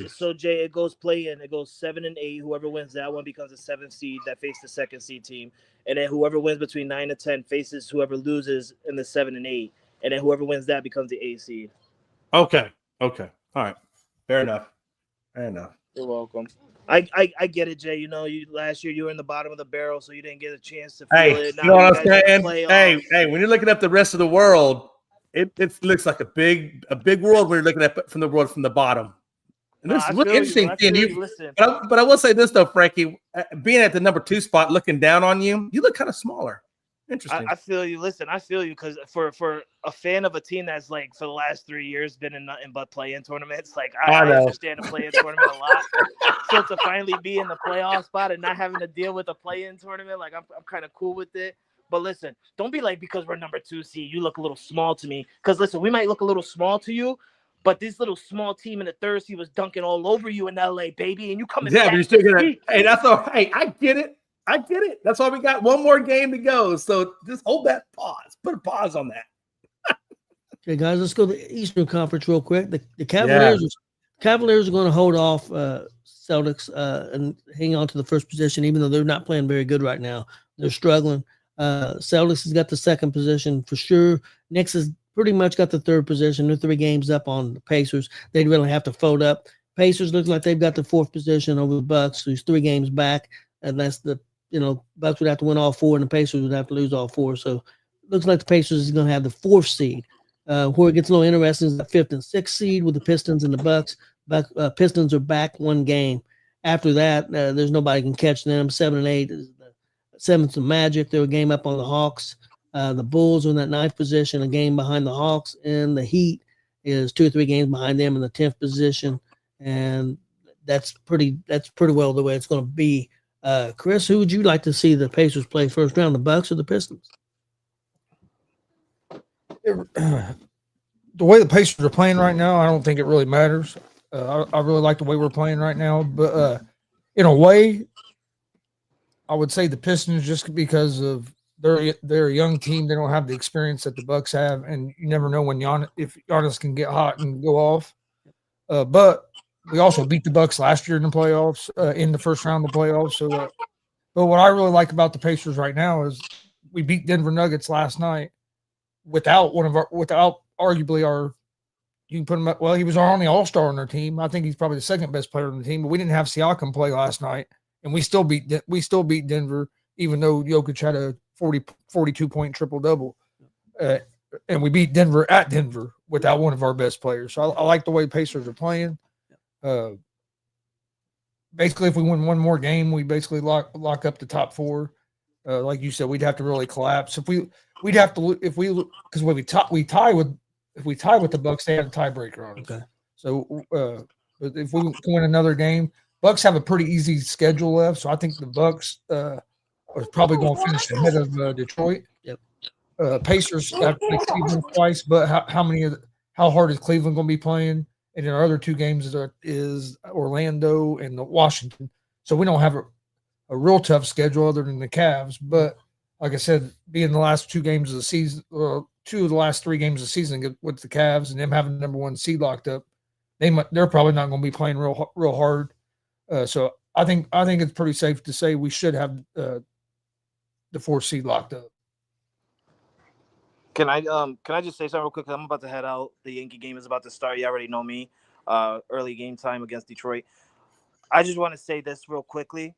So Jay, it goes play-in. It goes 7 and 8. Whoever wins that one becomes a 7th seed that faces the 2nd seed team, and then whoever wins between 9 and 10 faces whoever loses in the 7 and 8, and then whoever wins that becomes the 8th seed. Okay. All right. Fair enough. You're welcome. I get it, Jay. Last year you were in the bottom of the barrel, so you didn't get a chance to feel it. Now you know what I'm saying? Hey, when you're looking at the rest of the world, it looks like a big world when you're looking at from the bottom. And this is really interesting thing. But I will say this though, Frankie, being at the number 2 spot, looking down on you, you look kind of smaller. Interesting. I feel you. Listen, I feel you because for a fan of a team that's like for the last 3 years been in nothing but play-in tournaments, like I know. understand the play-in tournament a lot. So to finally be in the playoff spot and not having to deal with a play-in tournament, like I'm kind of cool with it. But listen, don't be like because we're number 2 seed, you look a little small to me. Because listen, we might look a little small to you, but this little small team in the 3rd seed was dunking all over you in LA, baby, and you coming back. But you're still gonna. Hey, that's all. Hey, I get it. That's why we got one more game to go. So just hold that pause. Put a pause on that. Okay, guys, let's go to the Eastern Conference real quick. The Cavaliers are going to hold off Celtics and hang on to the first position, even though they're not playing very good right now. They're struggling. Celtics has got the 2nd position for sure. Knicks has pretty much got the 3rd position. They're 3 games up on the Pacers. They'd really have to fold up. Pacers look like they've got the 4th position over the Bucks, who's 3 games back, and that's the Bucks would have to win all 4, and the Pacers would have to lose all 4. So it looks like the Pacers is going to have the 4th seed. Where it gets a little interesting is the 5th and 6th seed with the Pistons and the Bucks. Pistons are back 1 game. After that, there's nobody can catch them. 7 and 8 is the 7th the Magic. They're a game up on the Hawks. The Bulls are in that 9th position, a game behind the Hawks, and the Heat is 2 or 3 games behind them in the 10th position. And that's pretty well the way it's going to be. Chris, who would you like to see the Pacers play first round, the Bucks or the Pistons? The way the Pacers are playing right now, I don't think it really matters. I really like the way we're playing right now, but in a way, I would say the Pistons just because of they're a young team. They don't have the experience that the Bucks have, and you never know when if Giannis can get hot and go off. But we also beat the Bucks last year in the playoffs, in the first round of the playoffs. So, but what I really like about the Pacers right now is we beat Denver Nuggets last night without arguably our. You can put him up. Well, he was our only All-Star on their team. I think he's probably the 2nd best player on the team. But we didn't have Siakam play last night, and we still beat Denver, even though Jokic had a 42-point triple-double. And we beat Denver at Denver without one of our best players. So I like the way Pacers are playing. Basically, if we win one more game, we basically lock up the top 4. Like you said, we'd have to really collapse. If we tie with the Bucks, they have a tiebreaker on us. Okay. So if we win another game, Bucks have a pretty easy schedule left. So I think the Bucks are probably going to finish ahead of Detroit. Yep. Pacers have to play Cleveland twice, but how hard is Cleveland going to be playing? And in our other 2 games is Orlando and Washington. So we don't have a real tough schedule other than the Cavs. But like I said, being the last 2 games of the season, 2 of the last 3 games of the season with the Cavs and them having the number 1 seed locked up, they're probably not going to be playing real hard. So I think it's pretty safe to say we should have the 4th seed locked up. Can I just say something real quick? I'm about to head out. The Yankee game is about to start. You already know me. Early game time against Detroit. I just want to say this real quickly.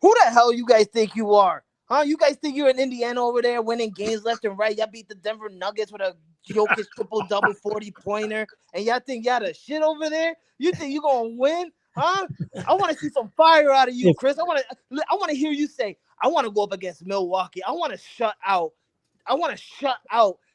Who the hell you guys think you are? Huh? You guys think you're in Indiana over there winning games left and right? Y'all beat the Denver Nuggets with a Jokic triple-double 40-pointer, and y'all think y'all the shit over there? You think you're going to win? Huh? I want to see some fire out of you, Chris. I want to hear you say, I want to go up against Milwaukee. I want to shut out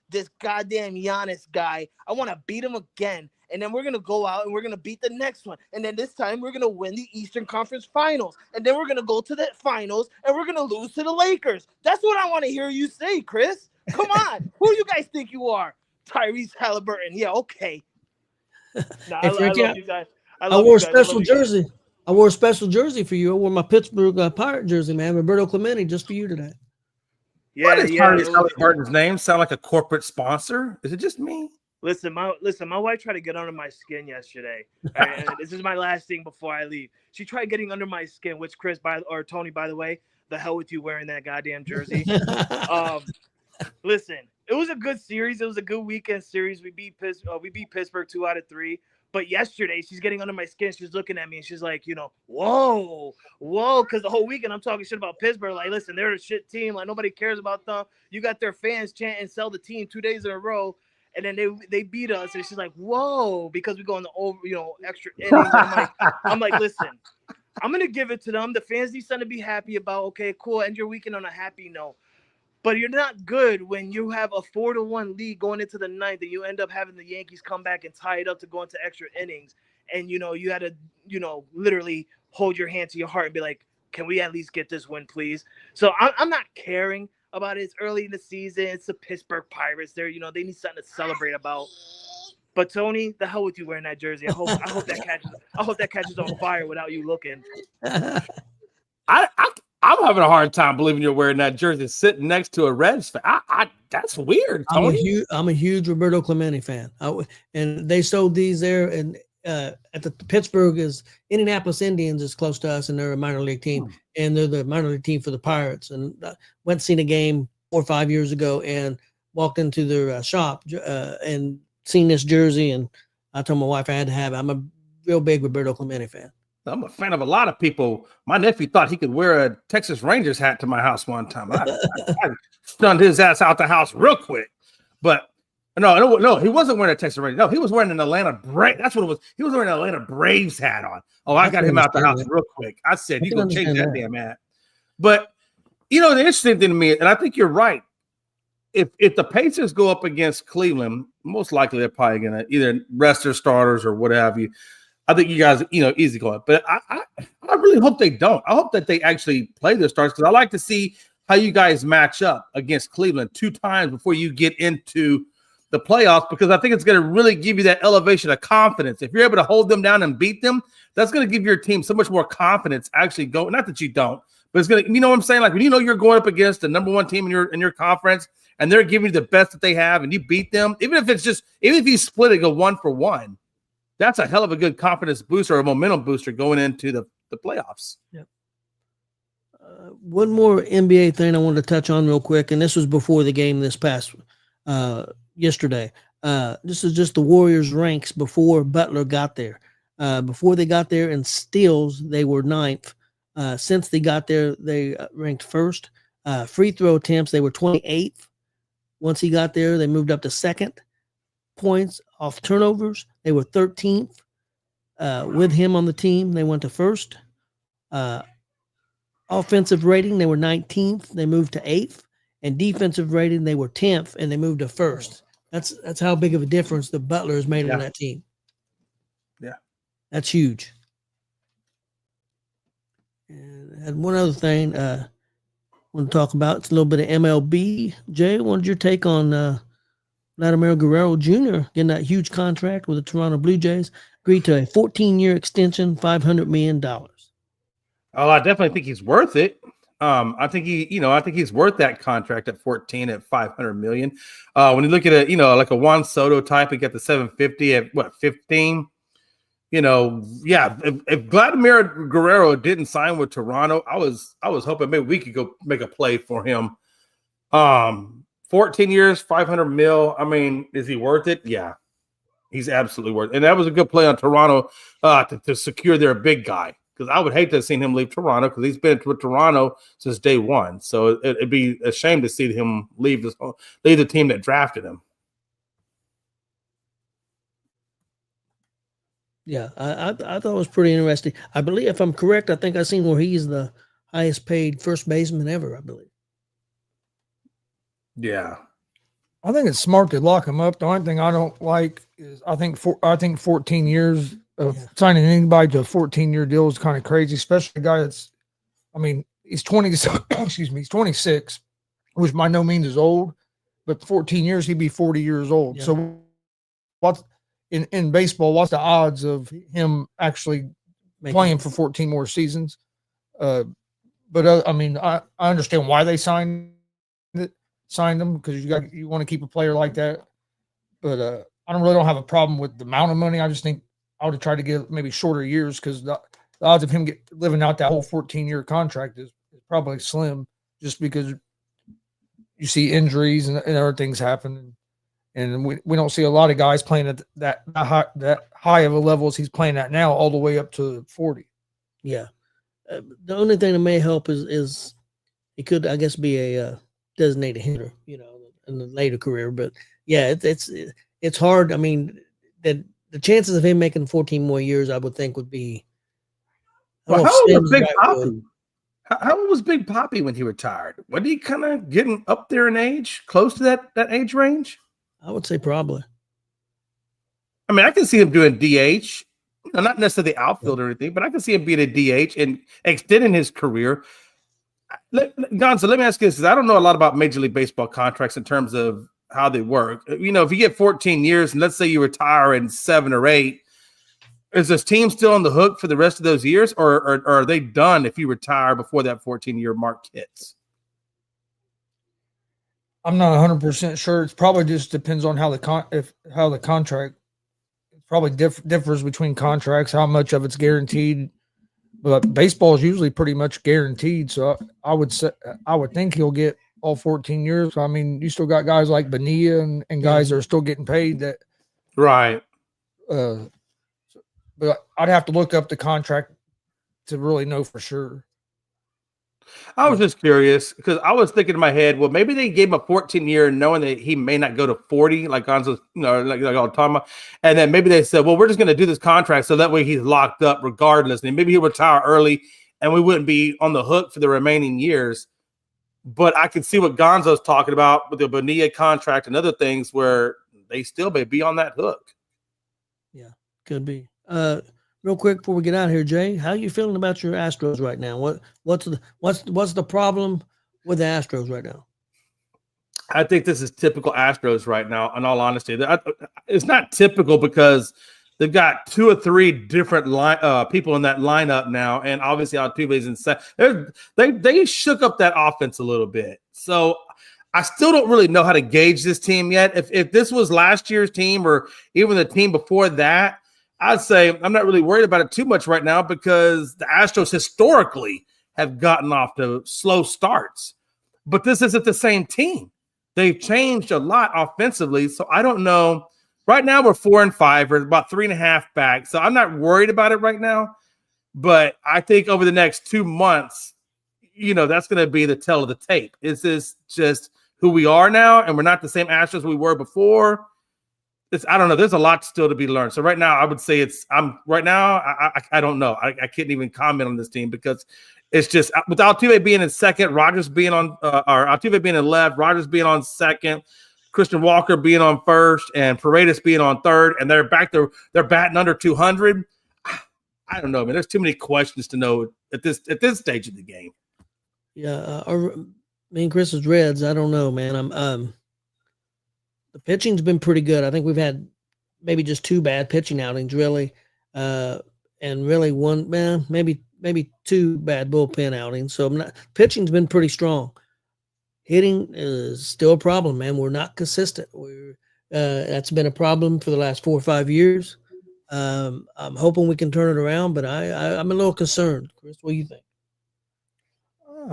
this goddamn Giannis guy. I want to beat him again. And then we're going to go out and we're going to beat the next one. And then this time we're going to win the Eastern Conference Finals. And then we're going to go to the finals and we're going to lose to the Lakers. That's what I want to hear you say, Chris. Come on. Who do you guys think you are? Tyrese Halliburton. Yeah, okay. Nah, I love you guys. I wore a special jersey. I wore a special jersey for you. I wore my Pittsburgh Pirate jersey, man. Roberto Clemente, just for you today. Yeah, what is Tyrese Halliburton's name? Sound like a corporate sponsor? Is it just me? Listen, my wife tried to get under my skin yesterday. And this is my last thing before I leave. She tried getting under my skin, which Tony, by the way, the hell with you wearing that goddamn jersey. Listen, it was a good series. It was a good weekend series. We beat Pittsburgh 2 out of 3. But yesterday, she's getting under my skin. She's looking at me and she's like, whoa. Because the whole weekend I'm talking shit about Pittsburgh. Like, listen, they're a shit team. Like, nobody cares about them. You got their fans chanting, sell the team 2 days in a row. And then they beat us. And she's like, whoa, because we go in the extra innings. I'm like, listen, I'm going to give it to them. The fans need something to be happy about. Okay, cool. End your weekend on a happy note. But you're not good when you have a 4-1 lead going into the ninth, and you end up having the Yankees come back and tie it up to go into extra innings. And, you had to, literally hold your hand to your heart and be like, can we at least get this win, please? So I'm not caring about it. It's early in the season. It's the Pittsburgh Pirates. They need something to celebrate about. But Tony, the hell with you wearing that jersey. I hope that catches on fire without you looking. I'm having a hard time believing you're wearing that jersey sitting next to a Reds fan. That's weird, Tony. I'm a huge Roberto Clemente fan. And they sold these there, and at the Pittsburgh is Indianapolis Indians is close to us, and they're a minor league team, and they're the minor league team for the Pirates. And went and seen a game 4 or 5 years ago, and walked into their shop and seen this jersey, and I told my wife I had to have it. I'm a real big Roberto Clemente fan. I'm a fan of a lot of people. My nephew thought he could wear a Texas Rangers hat to my house one time. I stunned his ass out the house real quick. But no, he wasn't wearing a Texas Rangers. No, he was wearing an Atlanta Braves. That's what it was. He was wearing an Atlanta Braves hat on. Oh, I got him out the house real quick. I said, you go change that damn hat. But, the interesting thing to me, and I think you're right, if the Pacers go up against Cleveland, most likely they're probably going to either rest their starters or what have you. I think you guys, easy going. But I really hope they don't. I hope that they actually play their starters, because I like to see how you guys match up against Cleveland 2 times before you get into the playoffs, because I think it's going to really give you that elevation of confidence. If you're able to hold them down and beat them, that's going to give your team so much more confidence actually go. Not that you don't, but it's going to, you know what I'm saying? Like when you're going up against the number 1 team in your conference, and they're giving you the best that they have, and you beat them, even if you split it, go 1-for-1. That's a hell of a good confidence booster or a momentum booster going into the playoffs. Yep. One more NBA thing I wanted to touch on real quick, and this was before the game this past yesterday. This is just the Warriors' ranks before Butler got there. Before they got there in steals, they were 9th. Since they got there, they ranked 1st. Free throw attempts, they were 28th. Once he got there, they moved up to 2nd. Points off turnovers, they were 13th. With him on the team, they went to 1st. Offensive rating, they were 19th. They moved to 8th. And defensive rating, they were 10th, and they moved to 1st. That's how big of a difference the Butler has made on that team. Yeah. That's huge. And one other thing I want to talk about, it's a little bit of MLB. Jay, what did your take on Vladimir Guerrero Jr. getting that huge contract with the Toronto Blue Jays, agreed to a 14-year extension, $500 million. Oh, I definitely think he's worth it. I think he's worth that contract at 14 at $500 million. When you look at like a Juan Soto type, he got the 750 at 15. If Vladimir Guerrero didn't sign with Toronto, I was hoping maybe we could go make a play for him. 14 years, $500 million. I mean, is he worth it? Yeah, he's absolutely worth it. And that was a good play on Toronto to secure their big guy, because I would hate to have seen him leave Toronto, because he's been with Toronto since day one. So it'd be a shame to see him leave the team that drafted him. Yeah, I thought it was pretty interesting. I believe, if I'm correct, I think I've seen where he's the highest paid first baseman ever, I believe. Yeah. I think it's smart to lock him up. The only thing I don't like is I think 14 years of signing anybody to a 14-year deal is kind of crazy, especially a guy he's 20, he's 26, which by no means is old, but 14 years, he'd be 40 years old. Yeah. So what's in baseball, what's the odds of him actually playing for 14 more seasons? I understand why they signed them, because you want to keep a player like that. But I don't have a problem with the amount of money. I just think I would have tried to get maybe shorter years, because the odds of him living out that whole 14-year contract is probably slim, just because you see injuries and other things happen. And we don't see a lot of guys playing at that high of a level as he's playing at now, all the way up to 40. Yeah. The only thing that may help is he could, I guess, be a designated hitter, in the later career. But yeah, it's hard. I mean, the chances of him making 14 more years, I would think, would be. Well, how old is Big Poppy? How old was Big Poppy when he retired? Wasn't he kind of getting up there in age, close to that age range? I would say probably. I mean, I can see him doing DH, not necessarily outfield or anything, but I can see him being a DH and extending his career. Gonzo, let me ask you this, because I don't know a lot about Major League Baseball contracts in terms of how they work. If you get 14 years and let's say you retire in 7 or 8, is this team still on the hook for the rest of those years, or are they done if you retire before that 14-year mark hits? I'm not 100% sure. It's probably just depends on how the contract probably differs between contracts, how much of it's guaranteed. But baseball is usually pretty much guaranteed, so I would think he'll get all 14 years. I mean, you still got guys like Bonilla and guys that are still getting paid that. Right. But I'd have to look up the contract to really know for sure. I was just curious because I was thinking in my head, well, maybe they gave him a 14-year knowing that he may not go to 40, like Gonzo, like I was talking about. And then maybe they said, well, we're just going to do this contract so that way he's locked up regardless. And maybe he'll retire early and we wouldn't be on the hook for the remaining years. But I can see what Gonzo's talking about with the Bonilla contract and other things where they still may be on that hook. Yeah, could be. Real quick before we get out of here, Jay, how are you feeling about your Astros right now? What's the problem with the Astros right now? I think this is typical Astros right now, in all honesty. It's not typical because they've got 2 or 3 different people in that lineup now, and obviously Altuve's inside. They shook up that offense a little bit. So I still don't really know how to gauge this team yet. If this was last year's team or even the team before that, I'd say I'm not really worried about it too much right now because the Astros historically have gotten off to slow starts. But this isn't the same team. They've changed a lot offensively, so I don't know. Right now we're 4-5, or about 3.5 back, so I'm not worried about it right now. But I think over the next 2 months, that's going to be the tell of the tape. Is this just who we are now, and we're not the same Astros we were before? I don't know. There's a lot still to be learned. So right now, I would say I don't know. I can't even comment on this team because it's just with Altuve being in second, Rogers being on, or Altuve being in left, Rogers being on second, Christian Walker being on first, and Paredes being on third, and they're batting under 200. I don't know, man. There's too many questions to know at this stage of the game. Yeah, me and Chris's Reds. I don't know, man. The pitching's been pretty good. I think we've had maybe just 2 bad pitching outings, really, and really maybe 2 bad bullpen outings. So pitching's been pretty strong. Hitting is still a problem, man. We're not consistent. That's been a problem for the last 4 or 5 years. I'm hoping we can turn it around, but I'm a little concerned. Chris, what do you think?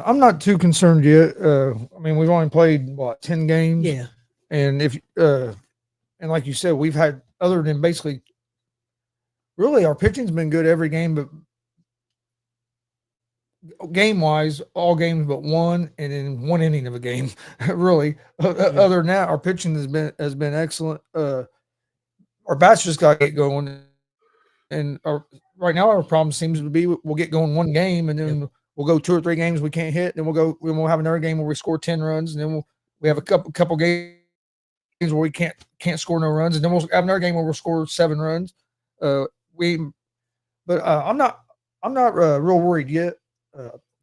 I'm not too concerned yet. I mean, we've only played 10 games. Yeah. And and like you said, we've had, other than basically, really our pitching's been good every game, but game wise, all games but one, and in 1 inning of a game, really. Other than that, our pitching has been excellent. Our bats just got to get going, and right now our problem seems to be we'll get going 1 game, and then we'll go 2 or 3 games we can't hit, and then we'll have another game where we score 10 runs, and then we have a couple games where we can't score no runs, and then we'll have another game where we'll score 7 runs. I'm not real worried yet.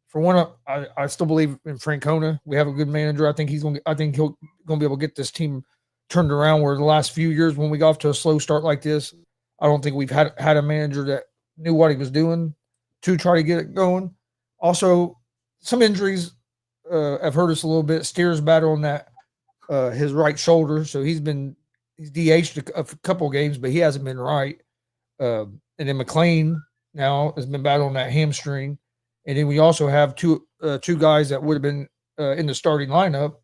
For one, I still believe in Francona. We have a good manager. I think he'll be able to get this team turned around. Where the last few years when we got off to a slow start like this, I don't think we've had a manager that knew what he was doing to try to get it going. Also, some injuries have hurt us a little bit. Steer's battle on that. His right shoulder, so he's DH'd a couple of games, but he hasn't been right. And then McLean now has been battling that hamstring, and then we also have two guys that would have been in the starting lineup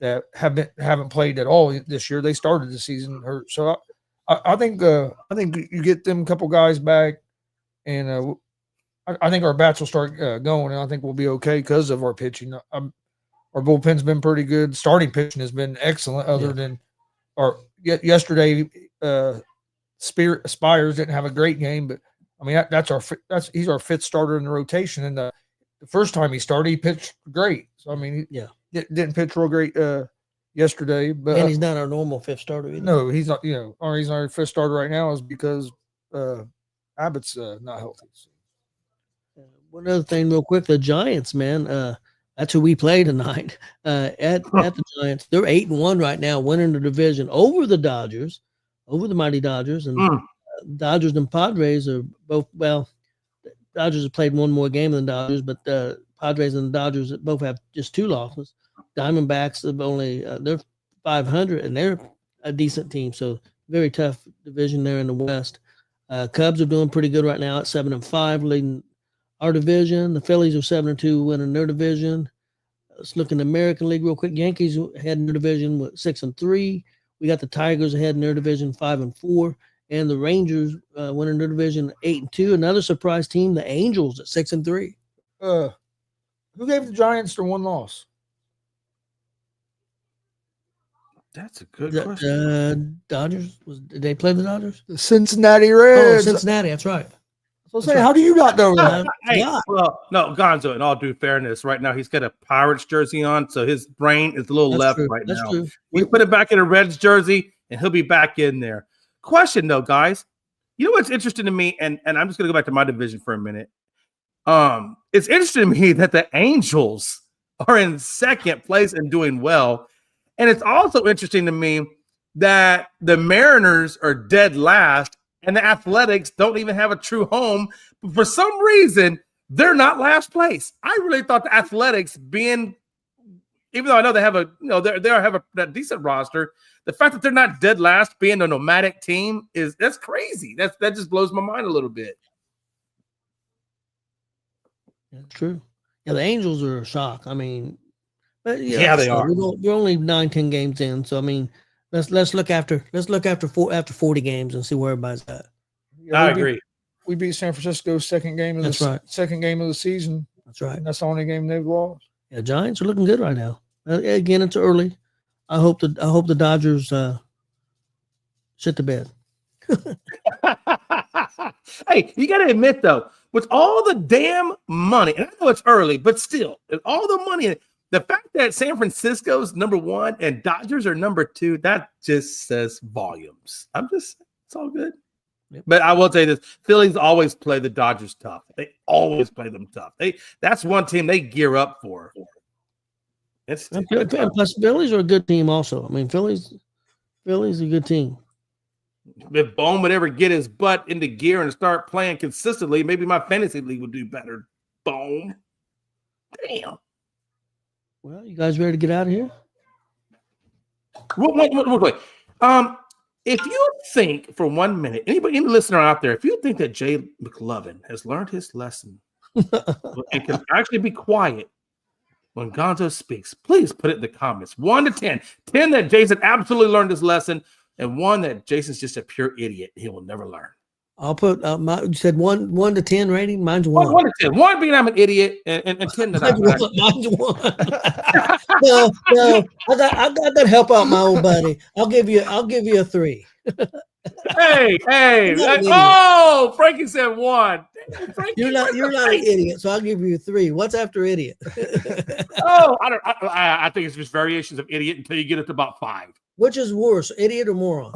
that haven't played at all this year. They started the season hurt, so I think you get them couple guys back, and I think our bats will start going, and I think we'll be okay because of our pitching. Our bullpen's been pretty good. Starting pitching has been excellent. Other than yesterday, Spires didn't have a great game, but I mean he's our 5th starter in the rotation, and the first time he started, he pitched great. So I mean, Yeah. didn't pitch real great yesterday, but And he's not our normal fifth starter either. no, he's not. You know, our reason our fifth starter right now is because Abbott's not healthy. So. One other thing, real quick, the Giants, man. That's who we play tonight. At the Giants, they're 8-1 right now, winning the division over the Dodgers, over the mighty Dodgers, and Dodgers and Padres are both. Well, Dodgers have played one more game than Dodgers, but the Padres and the Dodgers both have just 2 losses. Diamondbacks have only they're 500 and they're a decent team, so very tough division there in the West. Cubs are doing pretty good right now at 7-5, leading our division. The Phillies are 7-2, winning their division. Let's look in the American League real quick. Yankees ahead in their division with 6-3. We got the Tigers ahead in their division 5-4, and the Rangers winning their division 8-2. Another surprise team, the Angels at 6-3. Who gave the Giants their 1 loss? That's a good question. Dodgers. Did they play the Dodgers? The Cincinnati Oh, Reds. Cincinnati. That's right. So say, how do you not know that? Hey, Yeah. well, no, Gonzo, in all due fairness, right now he's got a Pirates jersey on, so his brain is a little That's left true. right That's now. true. We put him back in a Reds jersey, and he'll be back in there. Question, though, guys. You know what's interesting to me, and I'm just going to go back to my division for a minute. It's interesting to me that the Angels are in second place and doing well. And it's also interesting to me that the Mariners are dead last and the Athletics don't even have a true home. But for some reason, they're not last place. I really thought the Athletics being, even though I know they have they have a decent roster, the fact that they're not dead last being a nomadic team that's crazy. That just blows my mind a little bit. That's true. Yeah, the Angels are a shock. I mean, but Yeah, they are. We're only 9-10 games in, so I mean, let's look after 40 games and see where everybody's at. Yeah, I agree. We beat San Francisco's second game of That's right. second game of the season. That's right. And that's the only game they've lost. Yeah, Giants are looking good right now. Again, it's early. I hope the Dodgers shit the bed. Hey, you got to admit, though, with all the damn money, and I know it's early, but still, with all the money, the fact that San Francisco's number 1 and Dodgers are number 2, that just says volumes. It's all good. Yep. But I will tell you this, Phillies always play the Dodgers tough. They always play them tough. That's one team they gear up for. And plus, Phillies are a good team also. I mean, Phillies a good team. If Bone would ever get his butt into gear and start playing consistently, maybe my fantasy league would do better. Bone. Damn. Well, you guys ready to get out of here? Wait. If you think for 1 minute, any listener out there, if you think that Jay McLovin has learned his lesson and can actually be quiet when Gonzo speaks, please put it in the comments. 1 to 10. 10 that Jason absolutely learned his lesson, and 1 that Jason's just a pure idiot. He will never learn. I'll put you said 1 to 10 rating. Mine's 1. 1 to 10. 1 being I'm an idiot, and 10 that Mine's 1. No, I got that help out my old buddy. I'll give you a 3. Hey. Frankie said 1. Frankie, You're not an idiot, so I'll give you a 3. What's after idiot? I think it's just variations of idiot until you get it to about 5. Which is worse, idiot or moron?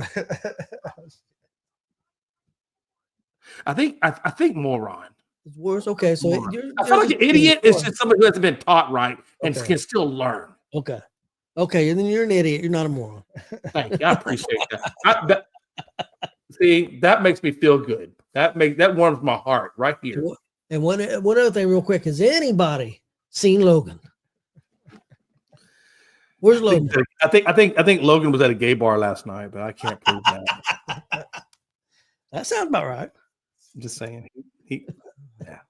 I think moron. It's worse. Okay, so I feel like an idiot is just somebody who hasn't been taught right and can still learn. Okay, and then you're an idiot. You're not a moron. Thank you. I appreciate that. See, that makes me feel good. That warms my heart right here. And one other thing, real quick, has anybody seen Logan? Where's Logan? I think Logan was at a gay bar last night, but I can't prove that. That sounds about right. I'm just saying. Yeah.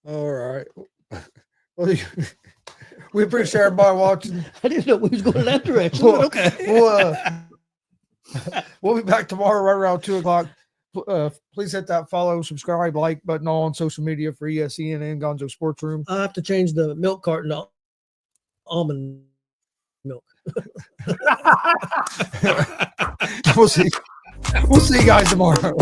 All right. Well, we appreciate everybody watching. I didn't know we was going that direction. But okay. We'll be back tomorrow right around 2:00. Please hit that follow, subscribe, like button on social media for ESEN and Gonzo Sports Room. I'll have to change the milk carton to almond milk. We'll see you guys tomorrow.